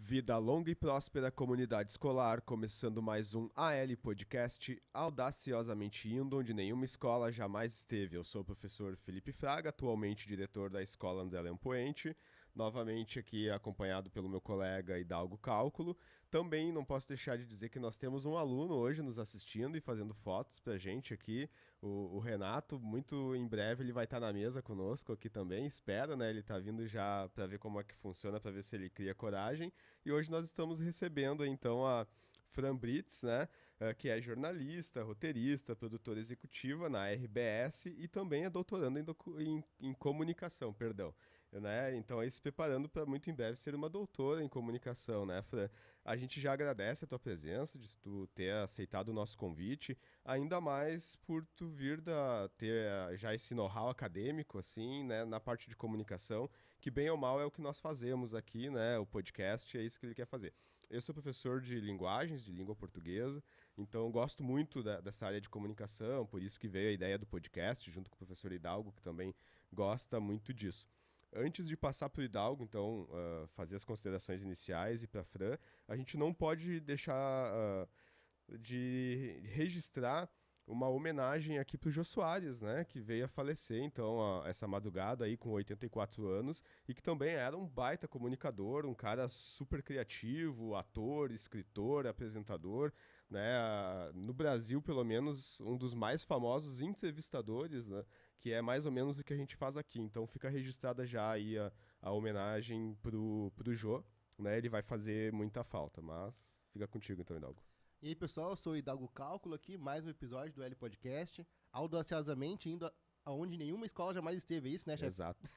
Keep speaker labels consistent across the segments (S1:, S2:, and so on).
S1: Vida longa e próspera comunidade escolar, começando mais um AL Podcast, audaciosamente indo onde nenhuma escola jamais esteve. Eu sou o professor Felipe Fraga, atualmente diretor da Escola André Lempoente, novamente aqui acompanhado pelo meu colega Hidalgo Cálculo. Também não posso deixar de dizer que nós temos um aluno hoje nos assistindo e fazendo fotos pra gente aqui, o Renato. Muito em breve ele vai estar na mesa conosco aqui também, espero, né? Ele tá vindo já para ver como é que funciona, para ver se ele cria coragem. E hoje nós estamos recebendo então a Fran Britz, né, que é jornalista, roteirista, produtora executiva na RBS e também é doutoranda em comunicação, perdão. Né? Então, aí se preparando para muito em breve ser uma doutora em comunicação, né, Fran? A gente já agradece a tua presença, de tu ter aceitado o nosso convite, ainda mais por tu vir ter já esse know-how acadêmico, assim, né, na parte de comunicação, que bem ou mal é o que nós fazemos aqui, né, o podcast, é isso que ele quer fazer. Eu sou professor de linguagens, de língua portuguesa, então gosto muito dessa área de comunicação, por isso que veio a ideia do podcast, junto com o professor Hidalgo, que também gosta muito disso. Antes de passar para o Hidalgo, então, fazer as considerações iniciais e para a Fran, a gente não pode deixar de registrar uma homenagem aqui para o Jô Soares, né, que veio a falecer, então, essa madrugada aí com 84 anos, e que também era um baita comunicador, um cara super criativo, ator, escritor, apresentador, né, no Brasil, pelo menos, um dos mais famosos entrevistadores, né, que é mais ou menos o que a gente faz aqui. Então, fica registrada já aí a homenagem pro Jô, né, ele vai fazer muita falta, mas fica contigo então, Hidalgo.
S2: E aí, pessoal, eu sou o Hidalgo Cálculo aqui, mais um episódio do L Podcast, audaciosamente indo aonde nenhuma escola jamais esteve, é isso, né, chefe?
S1: Exato.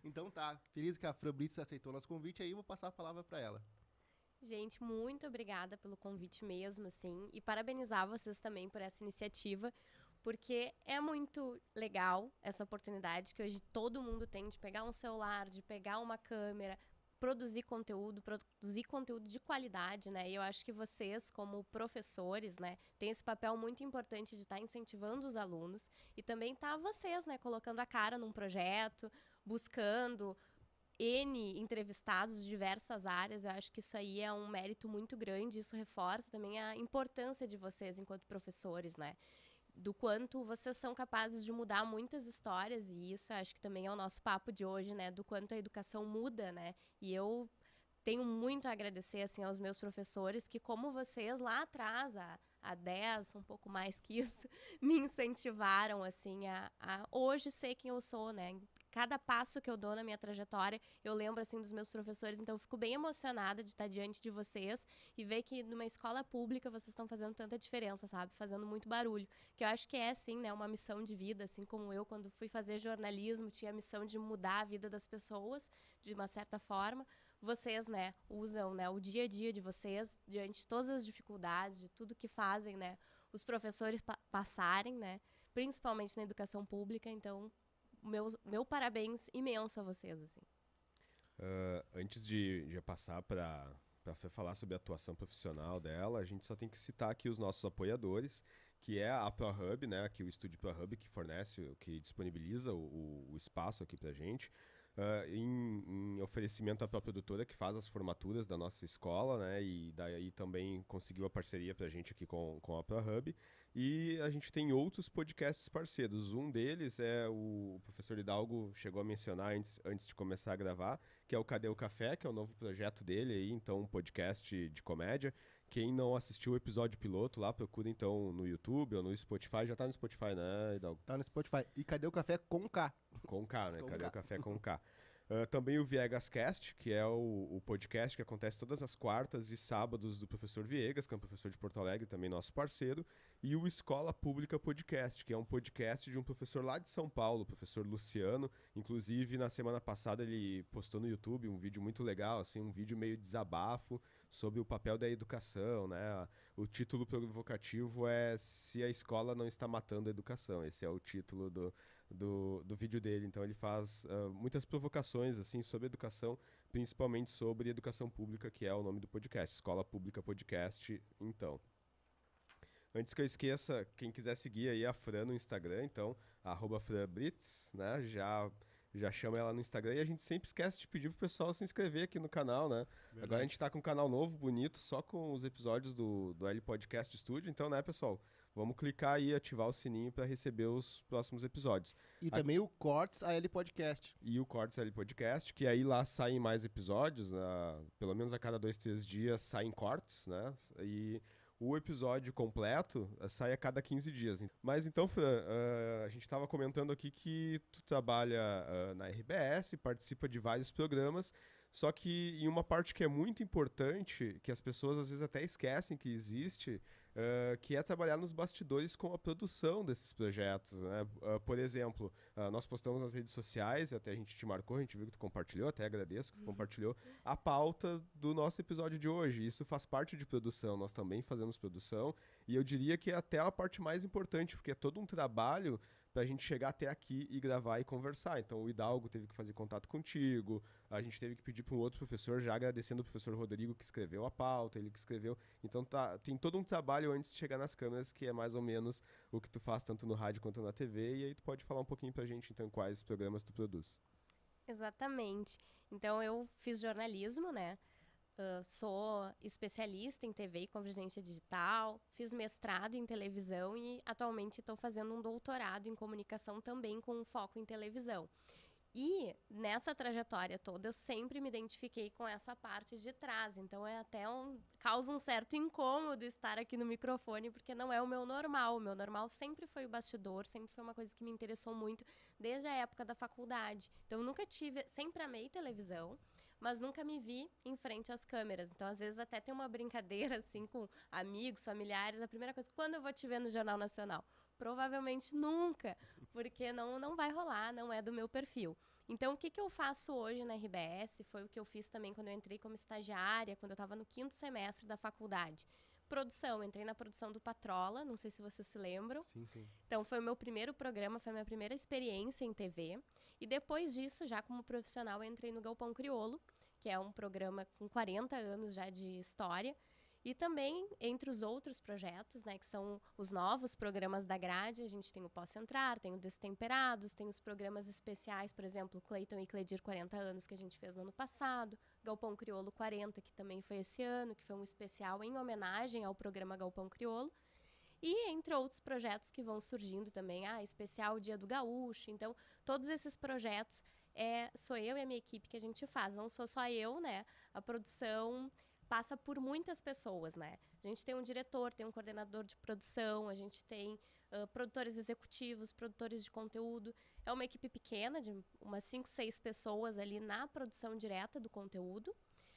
S2: Então tá, feliz que a Fran Britz aceitou nosso convite, aí eu vou passar a palavra para ela.
S3: Gente, muito obrigada pelo convite mesmo, assim, e parabenizar vocês também por essa iniciativa, porque é muito legal essa oportunidade que hoje todo mundo tem de pegar um celular, de pegar uma câmera, produzir conteúdo de qualidade, né? E eu acho que vocês, como professores, né, têm esse papel muito importante de estar incentivando os alunos e também tá vocês, né, colocando a cara num projeto, buscando N entrevistados de diversas áreas. Eu acho que isso aí é um mérito muito grande, isso reforça também a importância de vocês enquanto professores, né? Do quanto vocês são capazes de mudar muitas histórias, e isso eu acho que também é o nosso papo de hoje, né? Do quanto a educação muda, né? E eu tenho muito a agradecer, assim, aos meus professores que, como vocês, lá atrás, há 10, um pouco mais que isso, me incentivaram, assim, a hoje ser quem eu sou, né? Cada passo que eu dou na minha trajetória, eu lembro, assim, dos meus professores, então eu fico bem emocionada de estar diante de vocês e ver que numa escola pública vocês estão fazendo tanta diferença, sabe? Fazendo muito barulho, que eu acho que é, assim, né, uma missão de vida, assim como eu, quando fui fazer jornalismo, tinha a missão de mudar a vida das pessoas, de uma certa forma. Vocês, né, usam, né, o dia a dia de vocês, diante de todas as dificuldades, de tudo que fazem, né, os professores passarem, né, principalmente na educação pública. Então, meu parabéns imenso a vocês, assim.
S1: Antes de passar para falar sobre a atuação profissional dela, a gente só tem que citar aqui os nossos apoiadores, que é a ProHub, né, aqui o estúdio ProHub, que fornece, que disponibiliza o espaço aqui pra gente. Em oferecimento à própria produtora que faz as formaturas da nossa escola, né? E daí também conseguiu a parceria pra gente aqui com a ProHub. E a gente tem outros podcasts parceiros. Um deles é o professor Hidalgo chegou a mencionar antes de começar a gravar, que é o Cadê o Café, que é o novo projeto dele aí, então um podcast de comédia. Quem não assistiu o episódio piloto lá, procura então no YouTube ou no Spotify. Já tá no Spotify, né, Hidalgo?
S2: Tá no Spotify. E cadê o café com K?
S1: Com K, né?
S2: Com
S1: Cadê
S2: K.
S1: o Café com K? Também o Viegas Cast, que é o podcast que acontece todas as quartas e sábados do professor Viegas, que é um professor de Porto Alegre, também nosso parceiro, e o Escola Pública Podcast, que é um podcast de um professor lá de São Paulo, o professor Luciano. Inclusive, na semana passada ele postou no YouTube um vídeo muito legal, assim, um vídeo meio desabafo sobre o papel da educação, né? O título provocativo é Se a Escola Não Está Matando a Educação. Esse é o título do vídeo dele. Então ele faz muitas provocações assim sobre educação, principalmente sobre educação pública, que é o nome do podcast, Escola Pública Podcast. Então, antes que eu esqueça, quem quiser seguir aí a Fran no Instagram, então, @FranBritz, né? Já já chama ela no Instagram. E a gente sempre esquece de pedir pro pessoal se inscrever aqui no canal, né?
S2: Verdade.
S1: Agora a gente tá com um canal novo, bonito, só com os episódios do L Podcast Studio. Então, né, pessoal? Vamos clicar aí e ativar o sininho para receber os próximos episódios.
S2: E também o Cortes AL Podcast.
S1: E o Cortes L Podcast, que aí lá saem mais episódios, né? Pelo menos a cada 2, 3 dias saem cortes, né? E o episódio completo sai a cada 15 dias. Mas então, Fran, a gente estava comentando aqui que tu trabalha na RBS, participa de vários programas, só que em uma parte que é muito importante, que as pessoas às vezes até esquecem que existe, que é trabalhar nos bastidores com a produção desses projetos, né? Por exemplo, nós postamos nas redes sociais, até a gente te marcou, a gente viu que tu compartilhou, até agradeço que tu compartilhou, a pauta do nosso episódio de hoje. Isso faz parte de produção, nós também fazemos produção, e eu diria que é até a parte mais importante, porque é todo um trabalho pra gente chegar até aqui e gravar e conversar. Então o Hidalgo teve que fazer contato contigo, a gente teve que pedir para um outro professor, já agradecendo o professor Rodrigo que escreveu a pauta, ele que escreveu. Então tem todo um trabalho antes de chegar nas câmeras, que é mais ou menos o que tu faz tanto no rádio quanto na TV, e aí tu pode falar um pouquinho pra gente, então, quais programas tu produz.
S3: Exatamente. Então, eu fiz jornalismo, né? Sou especialista em TV e convergência digital, fiz mestrado em televisão e atualmente estou fazendo um doutorado em comunicação também com um foco em televisão. E nessa trajetória toda eu sempre me identifiquei com essa parte de trás, então causa um certo incômodo estar aqui no microfone, porque não é o meu normal sempre foi o bastidor, sempre foi uma coisa que me interessou muito desde a época da faculdade. Então eu sempre amei televisão, mas nunca me vi em frente às câmeras. Então, às vezes, até tem uma brincadeira, assim, com amigos, familiares. A primeira coisa, quando eu vou te ver no Jornal Nacional? Provavelmente nunca, porque não vai rolar, não é do meu perfil. Então, o que eu faço hoje na RBS, foi o que eu fiz também quando eu entrei como estagiária, quando eu estava no 5º semestre da faculdade. Produção, entrei na produção do Patrola, não sei se vocês se lembram.
S1: Sim, sim.
S3: Então, foi o meu primeiro programa, foi a minha primeira experiência em TV. E depois disso, já como profissional, eu entrei no Galpão Crioulo, que é um programa com 40 anos já de história. E também, entre os outros projetos, né, que são os novos programas da grade, a gente tem o Posso Entrar, tem o Destemperados, tem os programas especiais, por exemplo, Cleiton e Cledir 40 anos, que a gente fez no ano passado, Galpão Crioulo 40, que também foi esse ano, que foi um especial em homenagem ao programa Galpão Crioulo. E entre outros projetos que vão surgindo também, especial Dia do Gaúcho. Então, todos esses projetos sou eu e a minha equipe que a gente faz. Não sou só eu, né? A produção passa por muitas pessoas, né? A gente tem um diretor, tem um coordenador de produção, a gente tem produtores executivos, produtores de conteúdo. É uma equipe pequena, de umas 5, 6 pessoas ali na produção direta do conteúdo.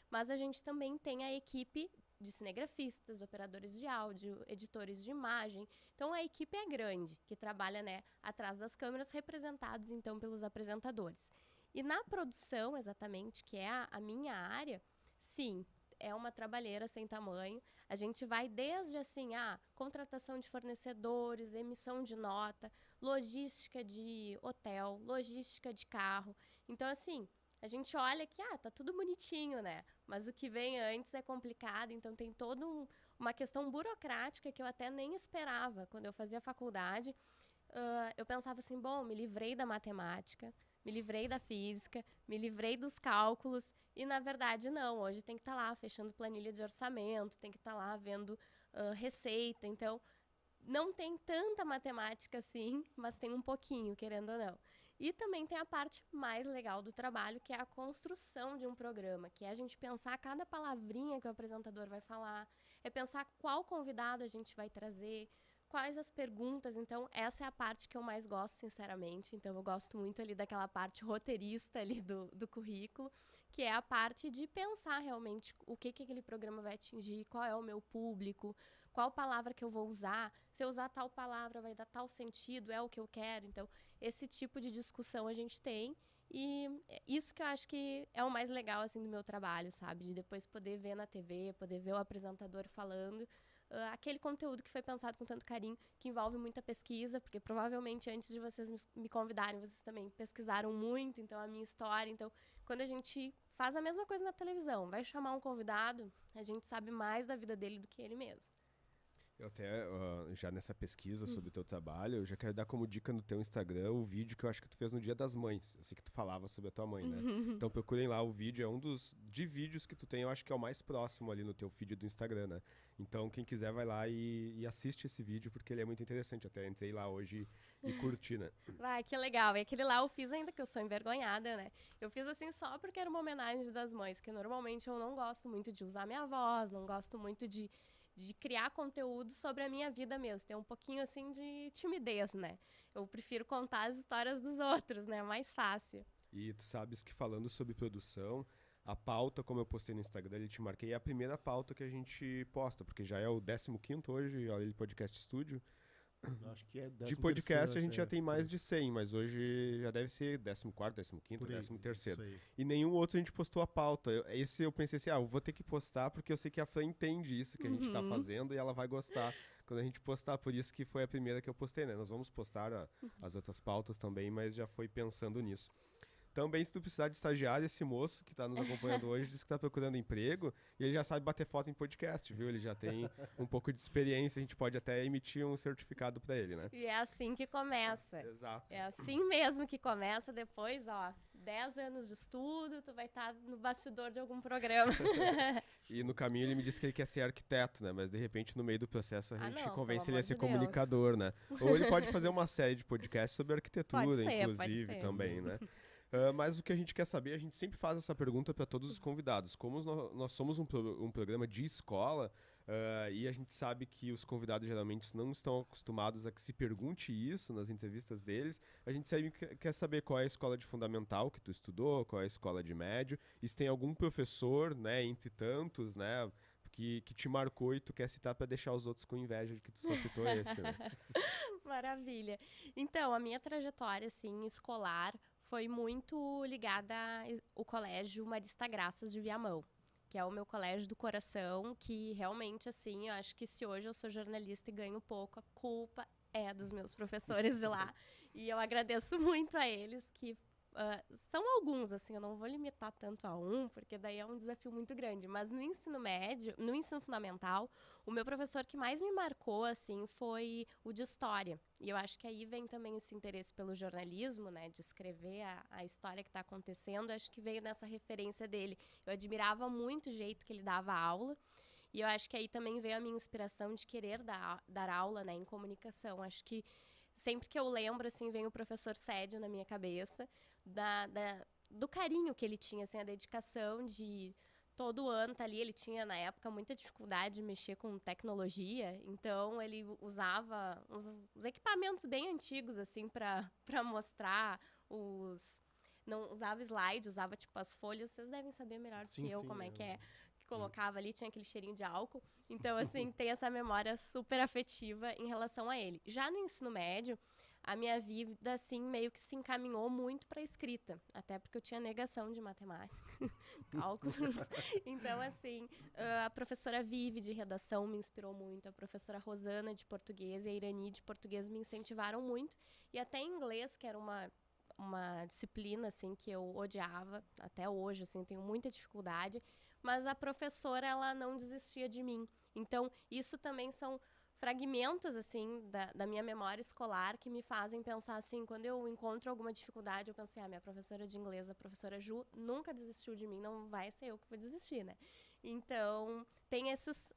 S3: Mas a gente também tem a equipe de cinegrafistas, operadores de áudio, editores de imagem. Então, a equipe é grande, que trabalha, né, atrás das câmeras, representados, então, pelos apresentadores. E na produção, exatamente, que é a minha área, sim, é uma trabalheira sem tamanho. A gente vai desde, assim, contratação de fornecedores, emissão de nota, logística de hotel, logística de carro. Então, assim, a gente olha que, tá tudo bonitinho, né? Mas o que vem antes é complicado, então tem toda uma questão burocrática que eu até nem esperava. Quando eu fazia faculdade, eu pensava assim, bom, me livrei da matemática, me livrei da física, me livrei dos cálculos, e na verdade não. Hoje tem que estar lá fechando planilha de orçamento, tem que estar lá vendo receita, então não tem tanta matemática assim, mas tem um pouquinho, querendo ou não. E também tem a parte mais legal do trabalho, que é a construção de um programa, que é a gente pensar cada palavrinha que o apresentador vai falar, é pensar qual convidado a gente vai trazer, quais as perguntas. Então, essa é a parte que eu mais gosto, sinceramente. Então, eu gosto muito ali daquela parte roteirista ali do currículo, que é a parte de pensar realmente o que aquele programa vai atingir, qual é o meu público, qual palavra que eu vou usar, se eu usar tal palavra vai dar tal sentido, é o que eu quero. Então, esse tipo de discussão a gente tem, e isso que eu acho que é o mais legal, assim, do meu trabalho, sabe? De depois poder ver na TV, poder ver o apresentador falando, aquele conteúdo que foi pensado com tanto carinho, que envolve muita pesquisa, porque provavelmente antes de vocês me convidarem, vocês também pesquisaram muito, então, a minha história. Então, quando a gente faz a mesma coisa na televisão, vai chamar um convidado, a gente sabe mais da vida dele do que ele mesmo.
S1: Eu até, já nessa pesquisa sobre o teu trabalho, eu já quero dar como dica no teu Instagram o vídeo que eu acho que tu fez no Dia das Mães. Eu sei que tu falava sobre a tua mãe, né? Então procurem lá o vídeo, é um dos de vídeos que tu tem, eu acho que é o mais próximo ali no teu feed do Instagram, né? Então quem quiser vai lá e assiste esse vídeo, porque ele é muito interessante. Até entrei lá hoje e curti, né?
S3: Vai, que legal. E aquele lá eu fiz ainda que eu sou envergonhada, né? Eu fiz assim só porque era uma homenagem das mães, porque normalmente eu não gosto muito de usar minha voz, não gosto muito de criar conteúdo sobre a minha vida mesmo. Tem um pouquinho, assim, de timidez, né? Eu prefiro contar as histórias dos outros, né? É mais fácil.
S1: E tu sabes que falando sobre produção, a pauta, como eu postei no Instagram, ele te marquei, é a primeira pauta que a gente posta, porque já é o 15º hoje, olha ele Podcast Studio.
S2: Acho que é
S1: De podcast a gente já tem mais de 100, mas hoje já deve ser 14º, 15º, 13º. E nenhum outro a gente postou a pauta. Esse eu pensei assim, eu vou ter que postar porque eu sei que a Fran entende isso que a gente tá fazendo e ela vai gostar quando a gente postar. Por isso que foi a primeira que eu postei, né? Nós vamos postar as outras pautas também, mas já foi pensando nisso. Também, se tu precisar de estagiário, esse moço que tá nos acompanhando hoje disse que tá procurando emprego e ele já sabe bater foto em podcast, viu? Ele já tem um pouco de experiência, a gente pode até emitir um certificado pra ele, né?
S3: E é assim que começa.
S1: Exato.
S3: É assim mesmo que começa. Depois, 10 anos de estudo, tu vai estar no bastidor de algum programa.
S1: E no caminho ele me disse que ele quer ser arquiteto, né? Mas de repente no meio do processo a gente
S3: não,
S1: convence
S3: pelo
S1: ele a
S3: amor
S1: ser
S3: de Deus.
S1: comunicador, né? Ou ele pode fazer uma série de podcasts sobre arquitetura,
S3: Pode ser.
S1: inclusive, também, né? Mas o que a gente quer saber, a gente sempre faz essa pergunta para todos os convidados. Como nós somos um programa de escola, e a gente sabe que os convidados geralmente não estão acostumados a que se pergunte isso nas entrevistas deles, a gente sempre quer saber qual é a escola de fundamental que tu estudou, qual é a escola de médio, e se tem algum professor, né, entre tantos, né, que te marcou e tu quer citar para deixar os outros com inveja de que tu só citou esse, né?
S3: Maravilha. Então, a minha trajetória, assim, escolar foi muito ligada ao colégio Marista Graças de Viamão, que é o meu colégio do coração, que realmente, assim, eu acho que se hoje eu sou jornalista e ganho pouco, a culpa é dos meus professores de lá. E eu agradeço muito a eles, que são alguns, assim, eu não vou limitar tanto a um, porque daí é um desafio muito grande. Mas no ensino médio, no ensino fundamental, o meu professor que mais me marcou, assim, foi o de história. E eu acho que aí vem também esse interesse pelo jornalismo, né, de escrever a história que está acontecendo. Acho que veio nessa referência dele. Eu admirava muito o jeito que ele dava aula. E eu acho que aí também veio a minha inspiração de querer dar aula, né, em comunicação. Acho que sempre que eu lembro, assim, vem o professor Sédio na minha cabeça, do carinho que ele tinha, assim, a dedicação de todo ano tá ali. Ele tinha, na época, muita dificuldade de mexer com tecnologia, então ele usava uns equipamentos bem antigos, assim, para mostrar não usava slide, usava, tipo, as folhas. Vocês devem saber melhor do que eu como é que é. Que colocava ali, tinha aquele cheirinho de álcool. Então, assim, tem essa memória super afetiva em relação a ele. Já no ensino médio, a minha vida, assim, meio que se encaminhou muito para a escrita. Até porque eu tinha negação de matemática, cálculos. Então, assim, a professora Vivi, de redação, me inspirou muito. A professora Rosana, de português, e a Irani, de português, me incentivaram muito. E até em inglês, que era uma disciplina, assim, que eu odiava. Até hoje, assim, tenho muita dificuldade. Mas a professora, ela não desistia de mim. Então, isso também são fragmentos, assim, da minha memória escolar que me fazem pensar, assim, quando eu encontro alguma dificuldade, eu penso, minha professora de inglês, a professora Ju, nunca desistiu de mim, não vai ser eu que vou desistir, né? Então, tem esses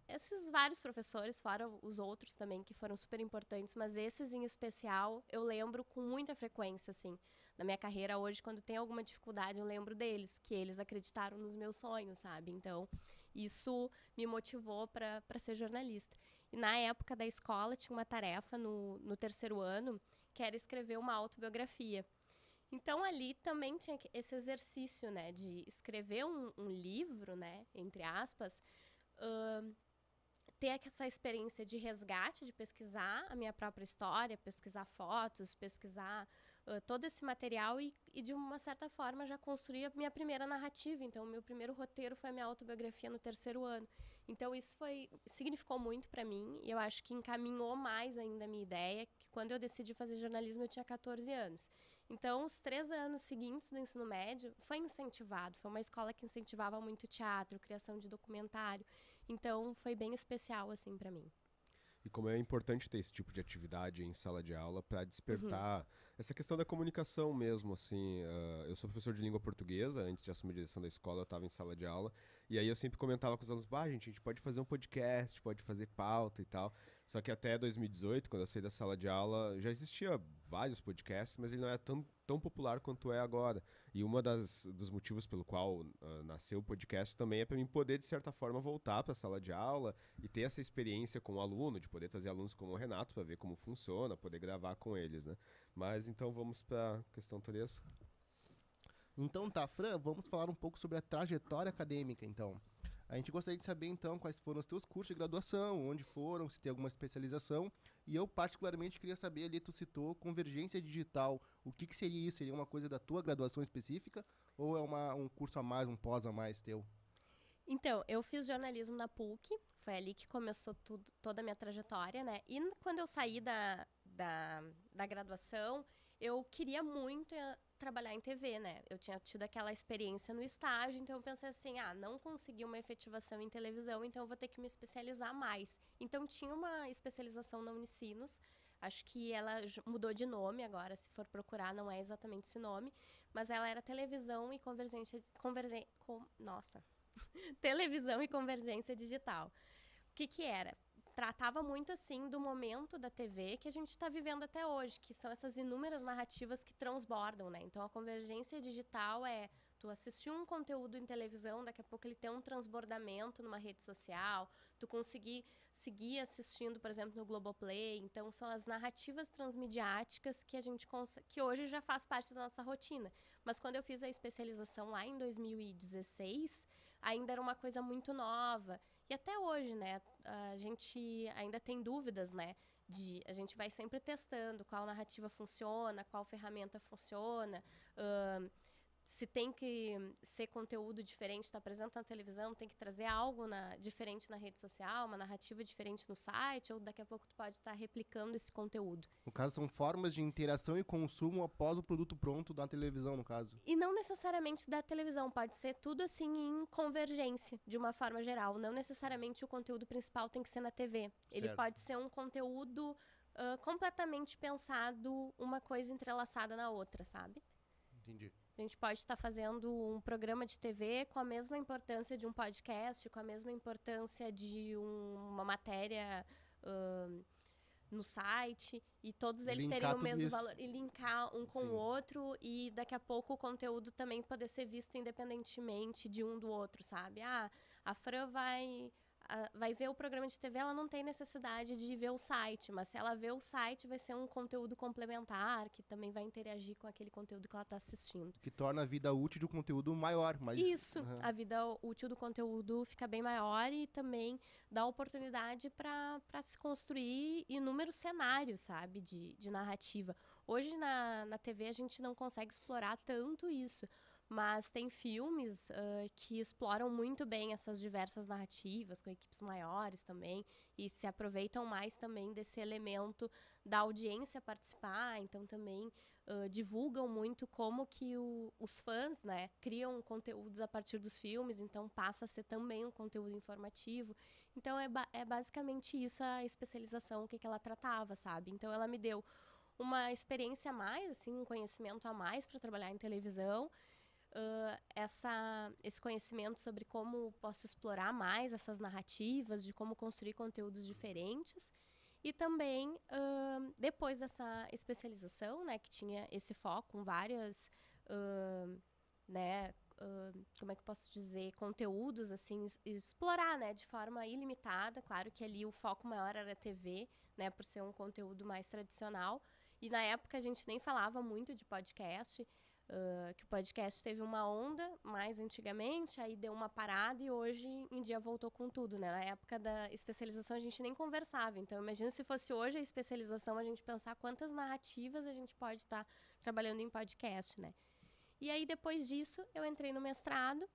S3: vários professores, fora os outros também, que foram super importantes, mas esses em especial, eu lembro com muita frequência, assim, na minha carreira hoje, quando tem alguma dificuldade, eu lembro deles, que eles acreditaram nos meus sonhos, sabe? Então, isso me motivou para ser jornalista. E na época da escola, tinha uma tarefa no terceiro ano, que era escrever uma autobiografia. Então, ali também tinha esse exercício, né, de escrever um livro, né, entre aspas, ter essa experiência de resgate, de pesquisar a minha própria história, pesquisar fotos, pesquisar todo esse material e, de uma certa forma, já construir a minha primeira narrativa. Então, o meu primeiro roteiro foi a minha autobiografia no terceiro ano. Então, isso significou muito para mim e eu acho que encaminhou mais ainda a minha ideia, que quando eu decidi fazer jornalismo eu tinha 14 anos. Então, os 3 anos seguintes do ensino médio foi incentivado, foi uma escola que incentivava muito teatro, criação de documentário. Então, foi bem especial, assim, para mim.
S1: e como é importante ter esse tipo de atividade em sala de aula para despertar essa questão da comunicação mesmo, assim. Eu sou professor de língua portuguesa, antes de assumir a direção da escola eu estava em sala de aula, e aí eu sempre comentava com os alunos, gente, a gente pode fazer um podcast, pode fazer pauta e tal. Só que até 2018, quando eu saí da sala de aula, já existia vários podcasts, mas ele não era tão popular quanto é agora. E dos motivos pelo qual nasceu o podcast também é para mim poder, de certa forma, voltar para a sala de aula e ter essa experiência com o aluno, de poder trazer alunos como o Renato para ver como funciona, poder gravar com eles, né? Mas então vamos para a questão 3.
S2: Então tá, Fran, vamos falar um pouco sobre a trajetória acadêmica, então. A gente gostaria de saber, então, quais foram os teus cursos de graduação, onde foram, se tem alguma especialização. E eu, particularmente, queria saber ali, tu citou convergência digital. O que seria isso? Seria uma coisa da tua graduação específica ou é um curso a mais, um pós a mais teu?
S3: Então, eu fiz jornalismo na PUC, foi ali que começou toda a minha trajetória, né? E quando eu saí da graduação, eu queria muito trabalhar em TV, né? Eu tinha tido aquela experiência no estágio, então eu pensei assim, não consegui uma efetivação em televisão, então eu vou ter que me especializar mais. Então tinha uma especialização na Unicinos, acho que ela mudou de nome agora, se for procurar não é exatamente esse nome, mas ela era televisão e televisão e convergência digital. O que era? Tratava muito, assim, do momento da TV que a gente está vivendo até hoje, que são essas inúmeras narrativas que transbordam, né? Então, a convergência digital é tu assistir um conteúdo em televisão, daqui a pouco ele tem um transbordamento numa rede social, tu conseguir seguir assistindo, por exemplo, no Globoplay. Então, são as narrativas transmediáticas que a gente que hoje já faz parte da nossa rotina. Mas quando eu fiz a especialização lá em 2016, ainda era uma coisa muito nova. E até hoje, né, a gente ainda tem dúvidas, né, a gente vai sempre testando qual narrativa funciona, qual ferramenta funciona, se tem que ser conteúdo diferente, está apresentando na televisão, tem que trazer algo diferente na rede social, uma narrativa diferente no site, ou daqui a pouco tu pode estar replicando esse conteúdo.
S2: No caso, são formas de interação e consumo após o produto pronto da televisão, no caso.
S3: E não necessariamente da televisão, pode ser tudo assim em convergência, de uma forma geral. Não necessariamente o conteúdo principal tem que ser na TV. Ele pode ser um conteúdo completamente pensado, uma coisa entrelaçada na outra, sabe?
S2: Entendi.
S3: A gente pode estar fazendo um programa de TV com a mesma importância de um podcast, com a mesma importância de uma matéria no site, e todos eles teriam o mesmo valor. E linkar um com o outro, e daqui a pouco o conteúdo também poder ser visto independentemente de um do outro, sabe? A Fran vai ver o programa de TV, ela não tem necessidade de ver o site, mas se ela vê o site, vai ser um conteúdo complementar, que também vai interagir com aquele conteúdo que ela está assistindo.
S2: Que torna a vida útil do conteúdo maior.
S3: Isso, a vida útil do conteúdo fica bem maior e também dá oportunidade para se construir inúmeros cenários, sabe, de narrativa. Hoje na TV a gente não consegue explorar tanto isso, mas tem filmes que exploram muito bem essas diversas narrativas, com equipes maiores também, e se aproveitam mais também desse elemento da audiência participar, então também divulgam muito como que os fãs, né, criam conteúdos a partir dos filmes, então passa a ser também um conteúdo informativo. Então é basicamente isso a especialização, o que ela tratava, sabe? Então ela me deu uma experiência a mais, assim, um conhecimento a mais para trabalhar em televisão, esse conhecimento sobre como posso explorar mais essas narrativas, de como construir conteúdos diferentes. E também, depois dessa especialização, né, que tinha esse foco com várias, né, como é que eu posso dizer, conteúdos, assim, explorar, né, de forma ilimitada. Claro que ali o foco maior era a TV, né, por ser um conteúdo mais tradicional. E na época a gente nem falava muito de podcast, que o podcast teve uma onda mais antigamente, aí deu uma parada e hoje em dia voltou com tudo, né? Na época da especialização a gente nem conversava, então imagina se fosse hoje a especialização, a gente pensar quantas narrativas a gente pode estar trabalhando em podcast, né? E aí depois disso eu entrei no mestrado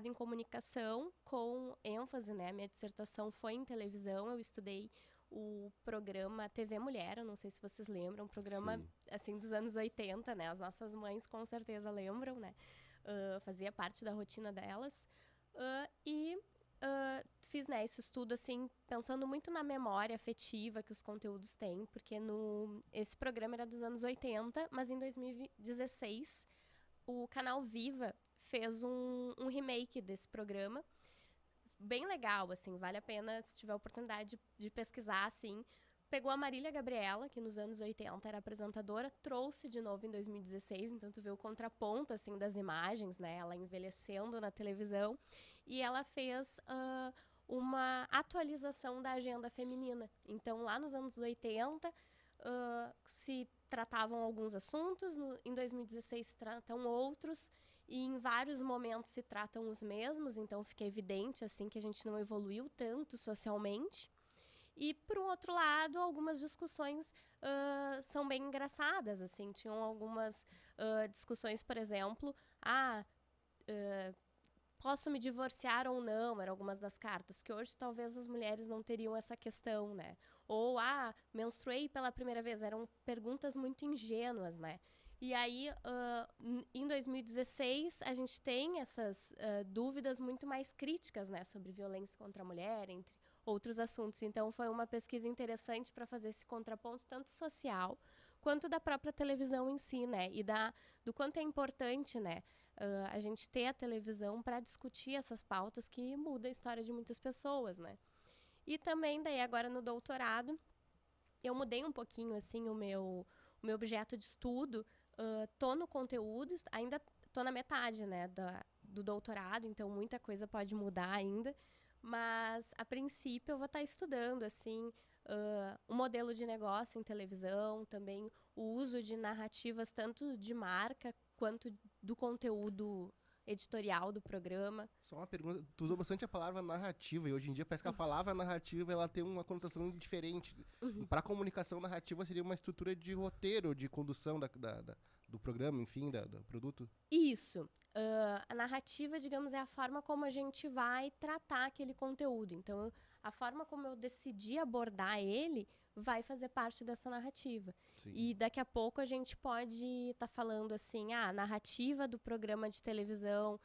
S3: em comunicação com ênfase, né? Minha dissertação foi em televisão, eu estudei o programa TV Mulher, eu não sei se vocês lembram, um programa, assim, dos anos 80, né? As nossas mães com certeza lembram, né? Fazia parte da rotina delas. fiz, né, esse estudo, assim, pensando muito na memória afetiva que os conteúdos têm, porque esse programa era dos anos 80, mas em 2016, o canal Viva fez um remake desse programa, bem legal, assim, vale a pena, se tiver a oportunidade de pesquisar, assim. Pegou a Marília Gabriela, que nos anos 80 era apresentadora, trouxe de novo em 2016, então tu vê o contraponto, assim, das imagens, né, ela envelhecendo na televisão, e ela fez uma atualização da agenda feminina. Então, lá nos anos 80, se tratavam alguns assuntos, em 2016 se tratam outros, e em vários momentos se tratam os mesmos, então fica evidente, assim, que a gente não evoluiu tanto socialmente. E, por um outro lado, algumas discussões são bem engraçadas, assim. Tinham algumas discussões, por exemplo, posso me divorciar ou não? Eram algumas das cartas, que hoje talvez as mulheres não teriam essa questão, né? Ou, menstruei pela primeira vez. Eram perguntas muito ingênuas, né? E aí, em 2016, a gente tem essas dúvidas muito mais críticas, né? Sobre violência contra a mulher, entre outros assuntos. Então, foi uma pesquisa interessante para fazer esse contraponto, tanto social, quanto da própria televisão em si, né? E do quanto é importante, né? A gente ter a televisão para discutir essas pautas que mudam a história de muitas pessoas, né? E também, daí, agora no doutorado, eu mudei um pouquinho, assim, o meu objeto de estudo. Tô no conteúdo, ainda tô na metade, né, do doutorado, então muita coisa pode mudar ainda, mas a princípio eu vou estar estudando, assim, o modelo de negócio em televisão, também o uso de narrativas tanto de marca quanto do conteúdo editorial do programa.
S2: Só uma pergunta, tu usou bastante a palavra narrativa, e hoje em dia parece que a palavra narrativa ela tem uma conotação diferente. Para a comunicação, narrativa seria uma estrutura de roteiro, de condução do programa, enfim, do produto.
S3: Isso. A narrativa, digamos, é a forma como a gente vai tratar aquele conteúdo. Então, a forma como eu decidi abordar ele vai fazer parte dessa narrativa.
S2: Sim.
S3: E daqui a pouco a gente pode estar falando assim, a narrativa do programa de televisão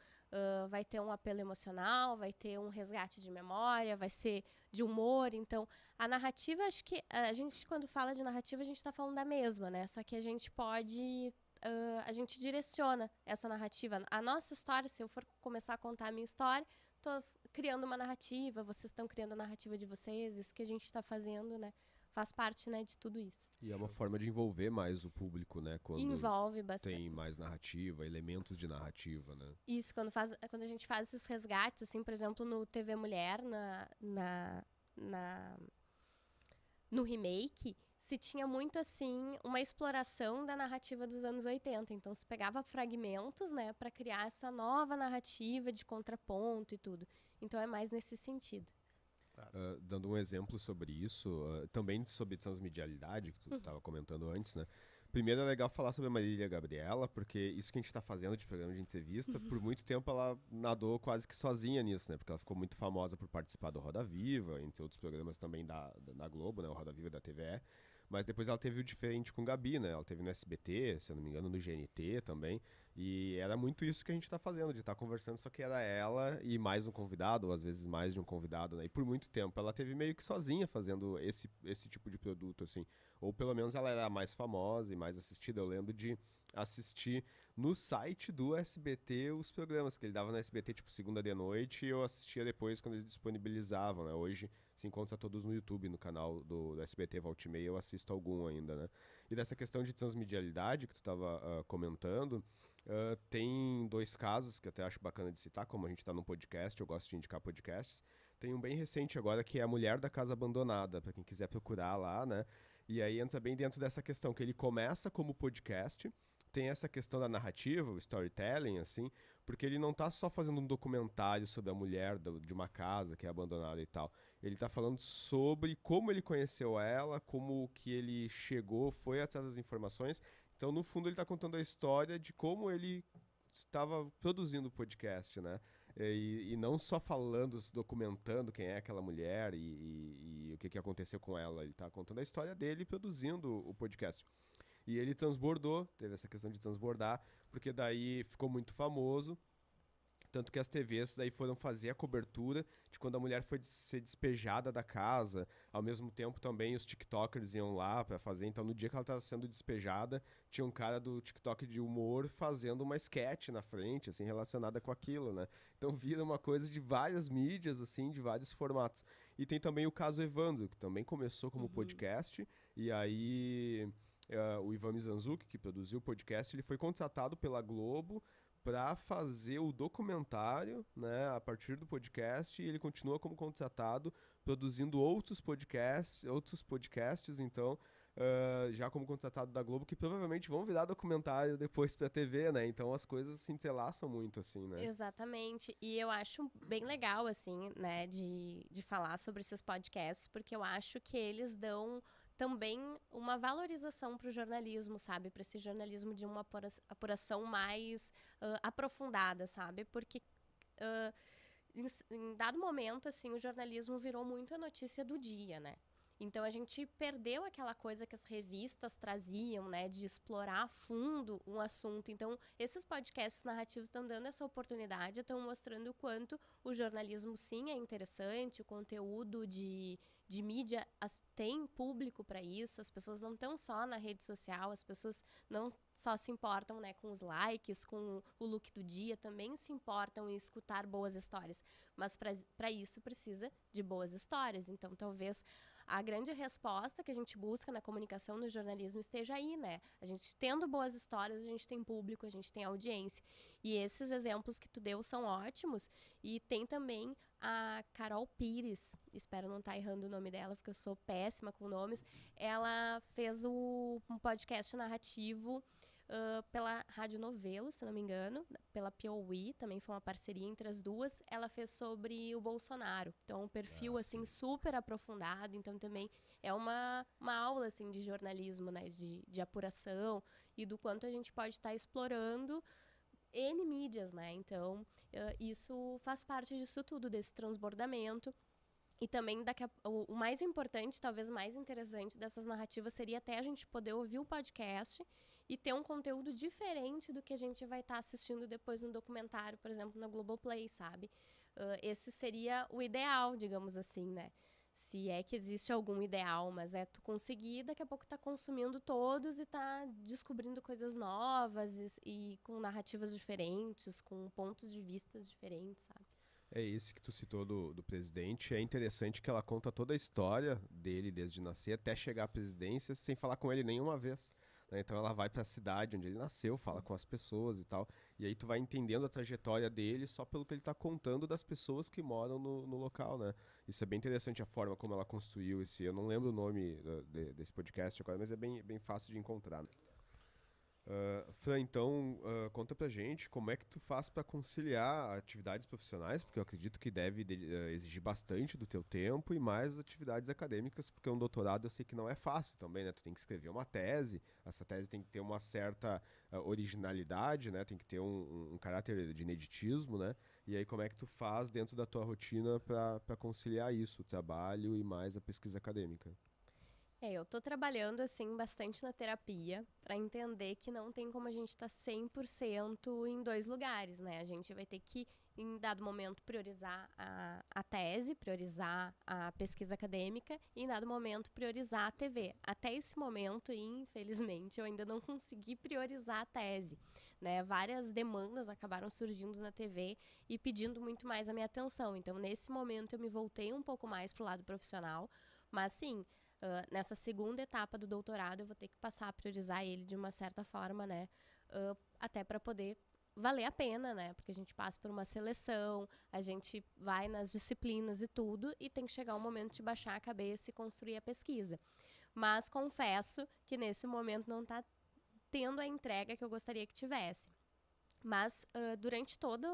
S3: vai ter um apelo emocional, vai ter um resgate de memória, vai ser de humor. Então, a narrativa, acho que a gente, quando fala de narrativa, a gente está falando da mesma, né? Só que a gente pode... a gente direciona essa narrativa. A nossa história, se eu for começar a contar a minha história, estou criando uma narrativa, vocês estão criando a narrativa de vocês, isso que a gente está fazendo, né? Faz parte, né, de tudo isso.
S1: E é uma forma de envolver mais o público, né? Quando
S3: envolve bastante.
S1: Tem mais narrativa, elementos de narrativa, né?
S3: Isso, quando a gente faz esses resgates, assim, por exemplo, no TV Mulher, no remake, se tinha muito, assim, uma exploração da narrativa dos anos 80. Então, se pegava fragmentos, né, para criar essa nova narrativa de contraponto e tudo. Então, é mais nesse sentido.
S1: Dando um exemplo sobre isso, também sobre transmedialidade, que tu estava comentando antes, né? Primeiro é legal falar sobre a Marília Gabriela, porque isso que a gente está fazendo de programa de entrevista, por muito tempo ela nadou quase que sozinha nisso, né? Porque ela ficou muito famosa por participar do Roda Viva, entre outros programas também da Globo, né? O Roda Viva da TVE. Mas depois ela teve o Diferente com Gabi, né? Ela teve no SBT, se eu não me engano, no GNT também. E era muito isso que a gente tá fazendo, de estar conversando, só que era ela e mais um convidado, ou às vezes mais de um convidado, né? E por muito tempo ela teve meio que sozinha fazendo esse tipo de produto, assim. Ou pelo menos ela era mais famosa e mais assistida. Eu lembro de assistir no site do SBT os programas que ele dava no SBT, tipo, segunda de noite, e eu assistia depois quando eles disponibilizavam, né? Hoje se encontra todos no YouTube, no canal do SBT Volta e Meia, eu assisto algum ainda, né? E dessa questão de transmedialidade que tu estava comentando, tem dois casos que eu até acho bacana de citar, como a gente está num podcast, eu gosto de indicar podcasts. Tem um bem recente agora que é A Mulher da Casa Abandonada, para quem quiser procurar lá, né? E aí entra bem dentro dessa questão, que ele começa como podcast, tem essa questão da narrativa, o storytelling, assim, porque ele não tá só fazendo um documentário sobre a mulher de uma casa que é abandonada e tal. Ele tá falando sobre como ele conheceu ela, como que ele chegou, foi atrás das informações. Então, no fundo, ele tá contando a história de como ele estava produzindo o podcast, né? E não só falando, documentando quem é aquela mulher e o que aconteceu com ela. Ele tá contando a história dele produzindo o podcast. E ele transbordou, teve essa questão de transbordar, porque daí ficou muito famoso, Tanto que as TVs daí foram fazer a cobertura de quando a mulher foi ser despejada da casa. Ao mesmo tempo também os TikTokers iam lá pra fazer. Então no dia que ela tava sendo despejada, tinha um cara do TikTok de humor fazendo uma sketch na frente, assim, relacionada com aquilo, né? Então vira uma coisa de várias mídias, assim, de vários formatos. E tem também o caso Evandro, que também começou como podcast. E aí o Ivan Mizanzuki, que produziu o podcast, ele foi contratado pela Globo para fazer o documentário, né, a partir do podcast, e ele continua como contratado, produzindo outros podcasts, então, já como contratado da Globo, que provavelmente vão virar documentário depois pra TV, né, então as coisas se entrelaçam muito, assim, né.
S3: Exatamente, e eu acho bem legal, assim, né, de falar sobre esses podcasts, porque eu acho que eles dão também uma valorização para o jornalismo, sabe? Para esse jornalismo de uma apuração mais aprofundada, sabe? Porque em dado momento, assim, o jornalismo virou muito a notícia do dia, né? Então, a gente perdeu aquela coisa que as revistas traziam, né? De explorar a fundo um assunto. Então, esses podcasts narrativos estão dando essa oportunidade, estão mostrando o quanto o jornalismo, sim, é interessante, o conteúdo de mídia tem público para isso, as pessoas não estão só na rede social, as pessoas não só se importam, né, com os likes, com o look do dia, também se importam em escutar boas histórias. Mas para isso precisa de boas histórias. Então, talvez a grande resposta que a gente busca na comunicação, no jornalismo, esteja aí, né? A gente tendo boas histórias, a gente tem público, a gente tem audiência. E esses exemplos que tu deu são ótimos. E tem também a Carol Pires, espero não estar errando o nome dela, porque eu sou péssima com nomes. Ela fez um podcast narrativo pela Rádio Novelo, se não me engano, pela Piauí, também foi uma parceria entre as duas. Ela fez sobre o Bolsonaro, então um perfil assim super aprofundado, então também é uma aula assim de jornalismo, né, de apuração e do quanto a gente pode estar explorando N mídias, né? Então, isso faz parte disso tudo, desse transbordamento. E também o mais importante, talvez mais interessante dessas narrativas seria até a gente poder ouvir o podcast e ter um conteúdo diferente do que a gente vai estar assistindo depois no documentário, por exemplo, na Globoplay, sabe? Esse seria o ideal, digamos assim, né? Se é que existe algum ideal, mas é tu conseguir, daqui a pouco tá consumindo todos e tá descobrindo coisas novas e com narrativas diferentes, com pontos de vista diferentes, sabe?
S1: É esse que tu citou do presidente. É interessante que ela conta toda a história dele, desde nascer até chegar à presidência, sem falar com ele nenhuma vez, né? Então ela vai pra cidade onde ele nasceu, fala com as pessoas e tal. E aí tu vai entendendo a trajetória dele só pelo que ele tá contando das pessoas que moram no local, né? Isso é bem interessante a forma como ela construiu esse... Eu não lembro o nome desse podcast agora, mas é bem fácil de encontrar, né? Fran, então, conta pra gente como é que tu faz pra conciliar atividades profissionais, porque eu acredito que deve exigir bastante do teu tempo e mais atividades acadêmicas, porque um doutorado eu sei que não é fácil também, né? Tu tem que escrever uma tese, essa tese tem que ter uma certa originalidade, né? Tem que ter um caráter de ineditismo, né? E aí como é que tu faz dentro da tua rotina pra conciliar isso, o trabalho e mais a pesquisa acadêmica?
S3: Eu tô trabalhando, assim, bastante na terapia para entender que não tem como a gente estar 100% em dois lugares, né? A gente vai ter que, em dado momento, priorizar a tese, priorizar a pesquisa acadêmica e, em dado momento, priorizar a TV. Até esse momento, infelizmente, eu ainda não consegui priorizar a tese, né? Várias demandas acabaram surgindo na TV e pedindo muito mais a minha atenção. Então, nesse momento, eu me voltei um pouco mais pro lado profissional, mas, sim... nessa segunda etapa do doutorado, eu vou ter que passar a priorizar ele de uma certa forma, né? Até para poder valer a pena, né? Porque a gente passa por uma seleção, a gente vai nas disciplinas e tudo, e tem que chegar um momento de baixar a cabeça e construir a pesquisa. Mas confesso que nesse momento não está tendo a entrega que eu gostaria que tivesse. Mas durante toda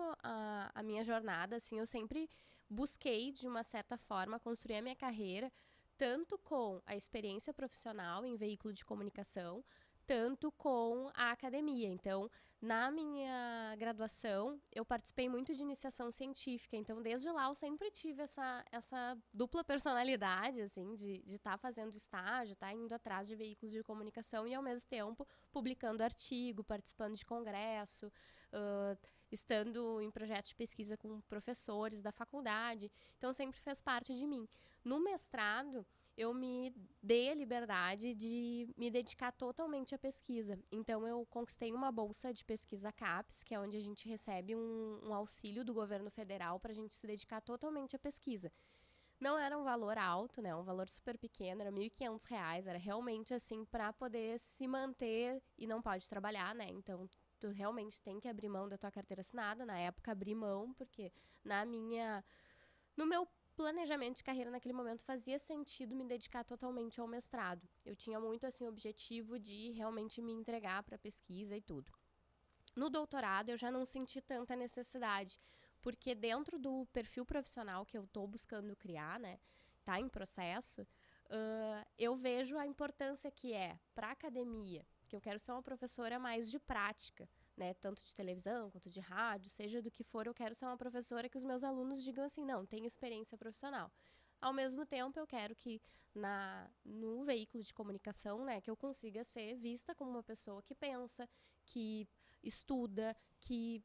S3: a minha jornada, assim, eu sempre busquei, de uma certa forma, construir a minha carreira tanto com a experiência profissional em veículo de comunicação, tanto com a academia. Então, na minha graduação, eu participei muito de iniciação científica. Então, desde lá, eu sempre tive essa dupla personalidade, assim, de estar fazendo estágio, estar indo atrás de veículos de comunicação e, ao mesmo tempo, publicando artigo, participando de congresso. estando em projetos de pesquisa com professores da faculdade. Então, sempre fez parte de mim. No mestrado, eu me dei a liberdade de me dedicar totalmente à pesquisa. Então, eu conquistei uma bolsa de pesquisa CAPES, que é onde a gente recebe um auxílio do governo federal para a gente se dedicar totalmente à pesquisa. Não era um valor alto, né? Um valor super pequeno, era R$ 1.500, era realmente assim para poder se manter e não pode trabalhar, né? Então, tu realmente tem que abrir mão da tua carteira assinada. Na época, abri mão, porque no meu planejamento de carreira naquele momento fazia sentido me dedicar totalmente ao mestrado. Eu tinha muito assim o objetivo de realmente me entregar para a pesquisa e tudo. No doutorado eu já não senti tanta necessidade, porque dentro do perfil profissional que eu estou buscando criar, né, tá em processo, eu vejo a importância que é para a academia, que eu quero ser uma professora mais de prática, né, tanto de televisão quanto de rádio, seja do que for, eu quero ser uma professora que os meus alunos digam assim, não, tem experiência profissional. Ao mesmo tempo, eu quero que no veículo de comunicação, né, que eu consiga ser vista como uma pessoa que pensa, que estuda, que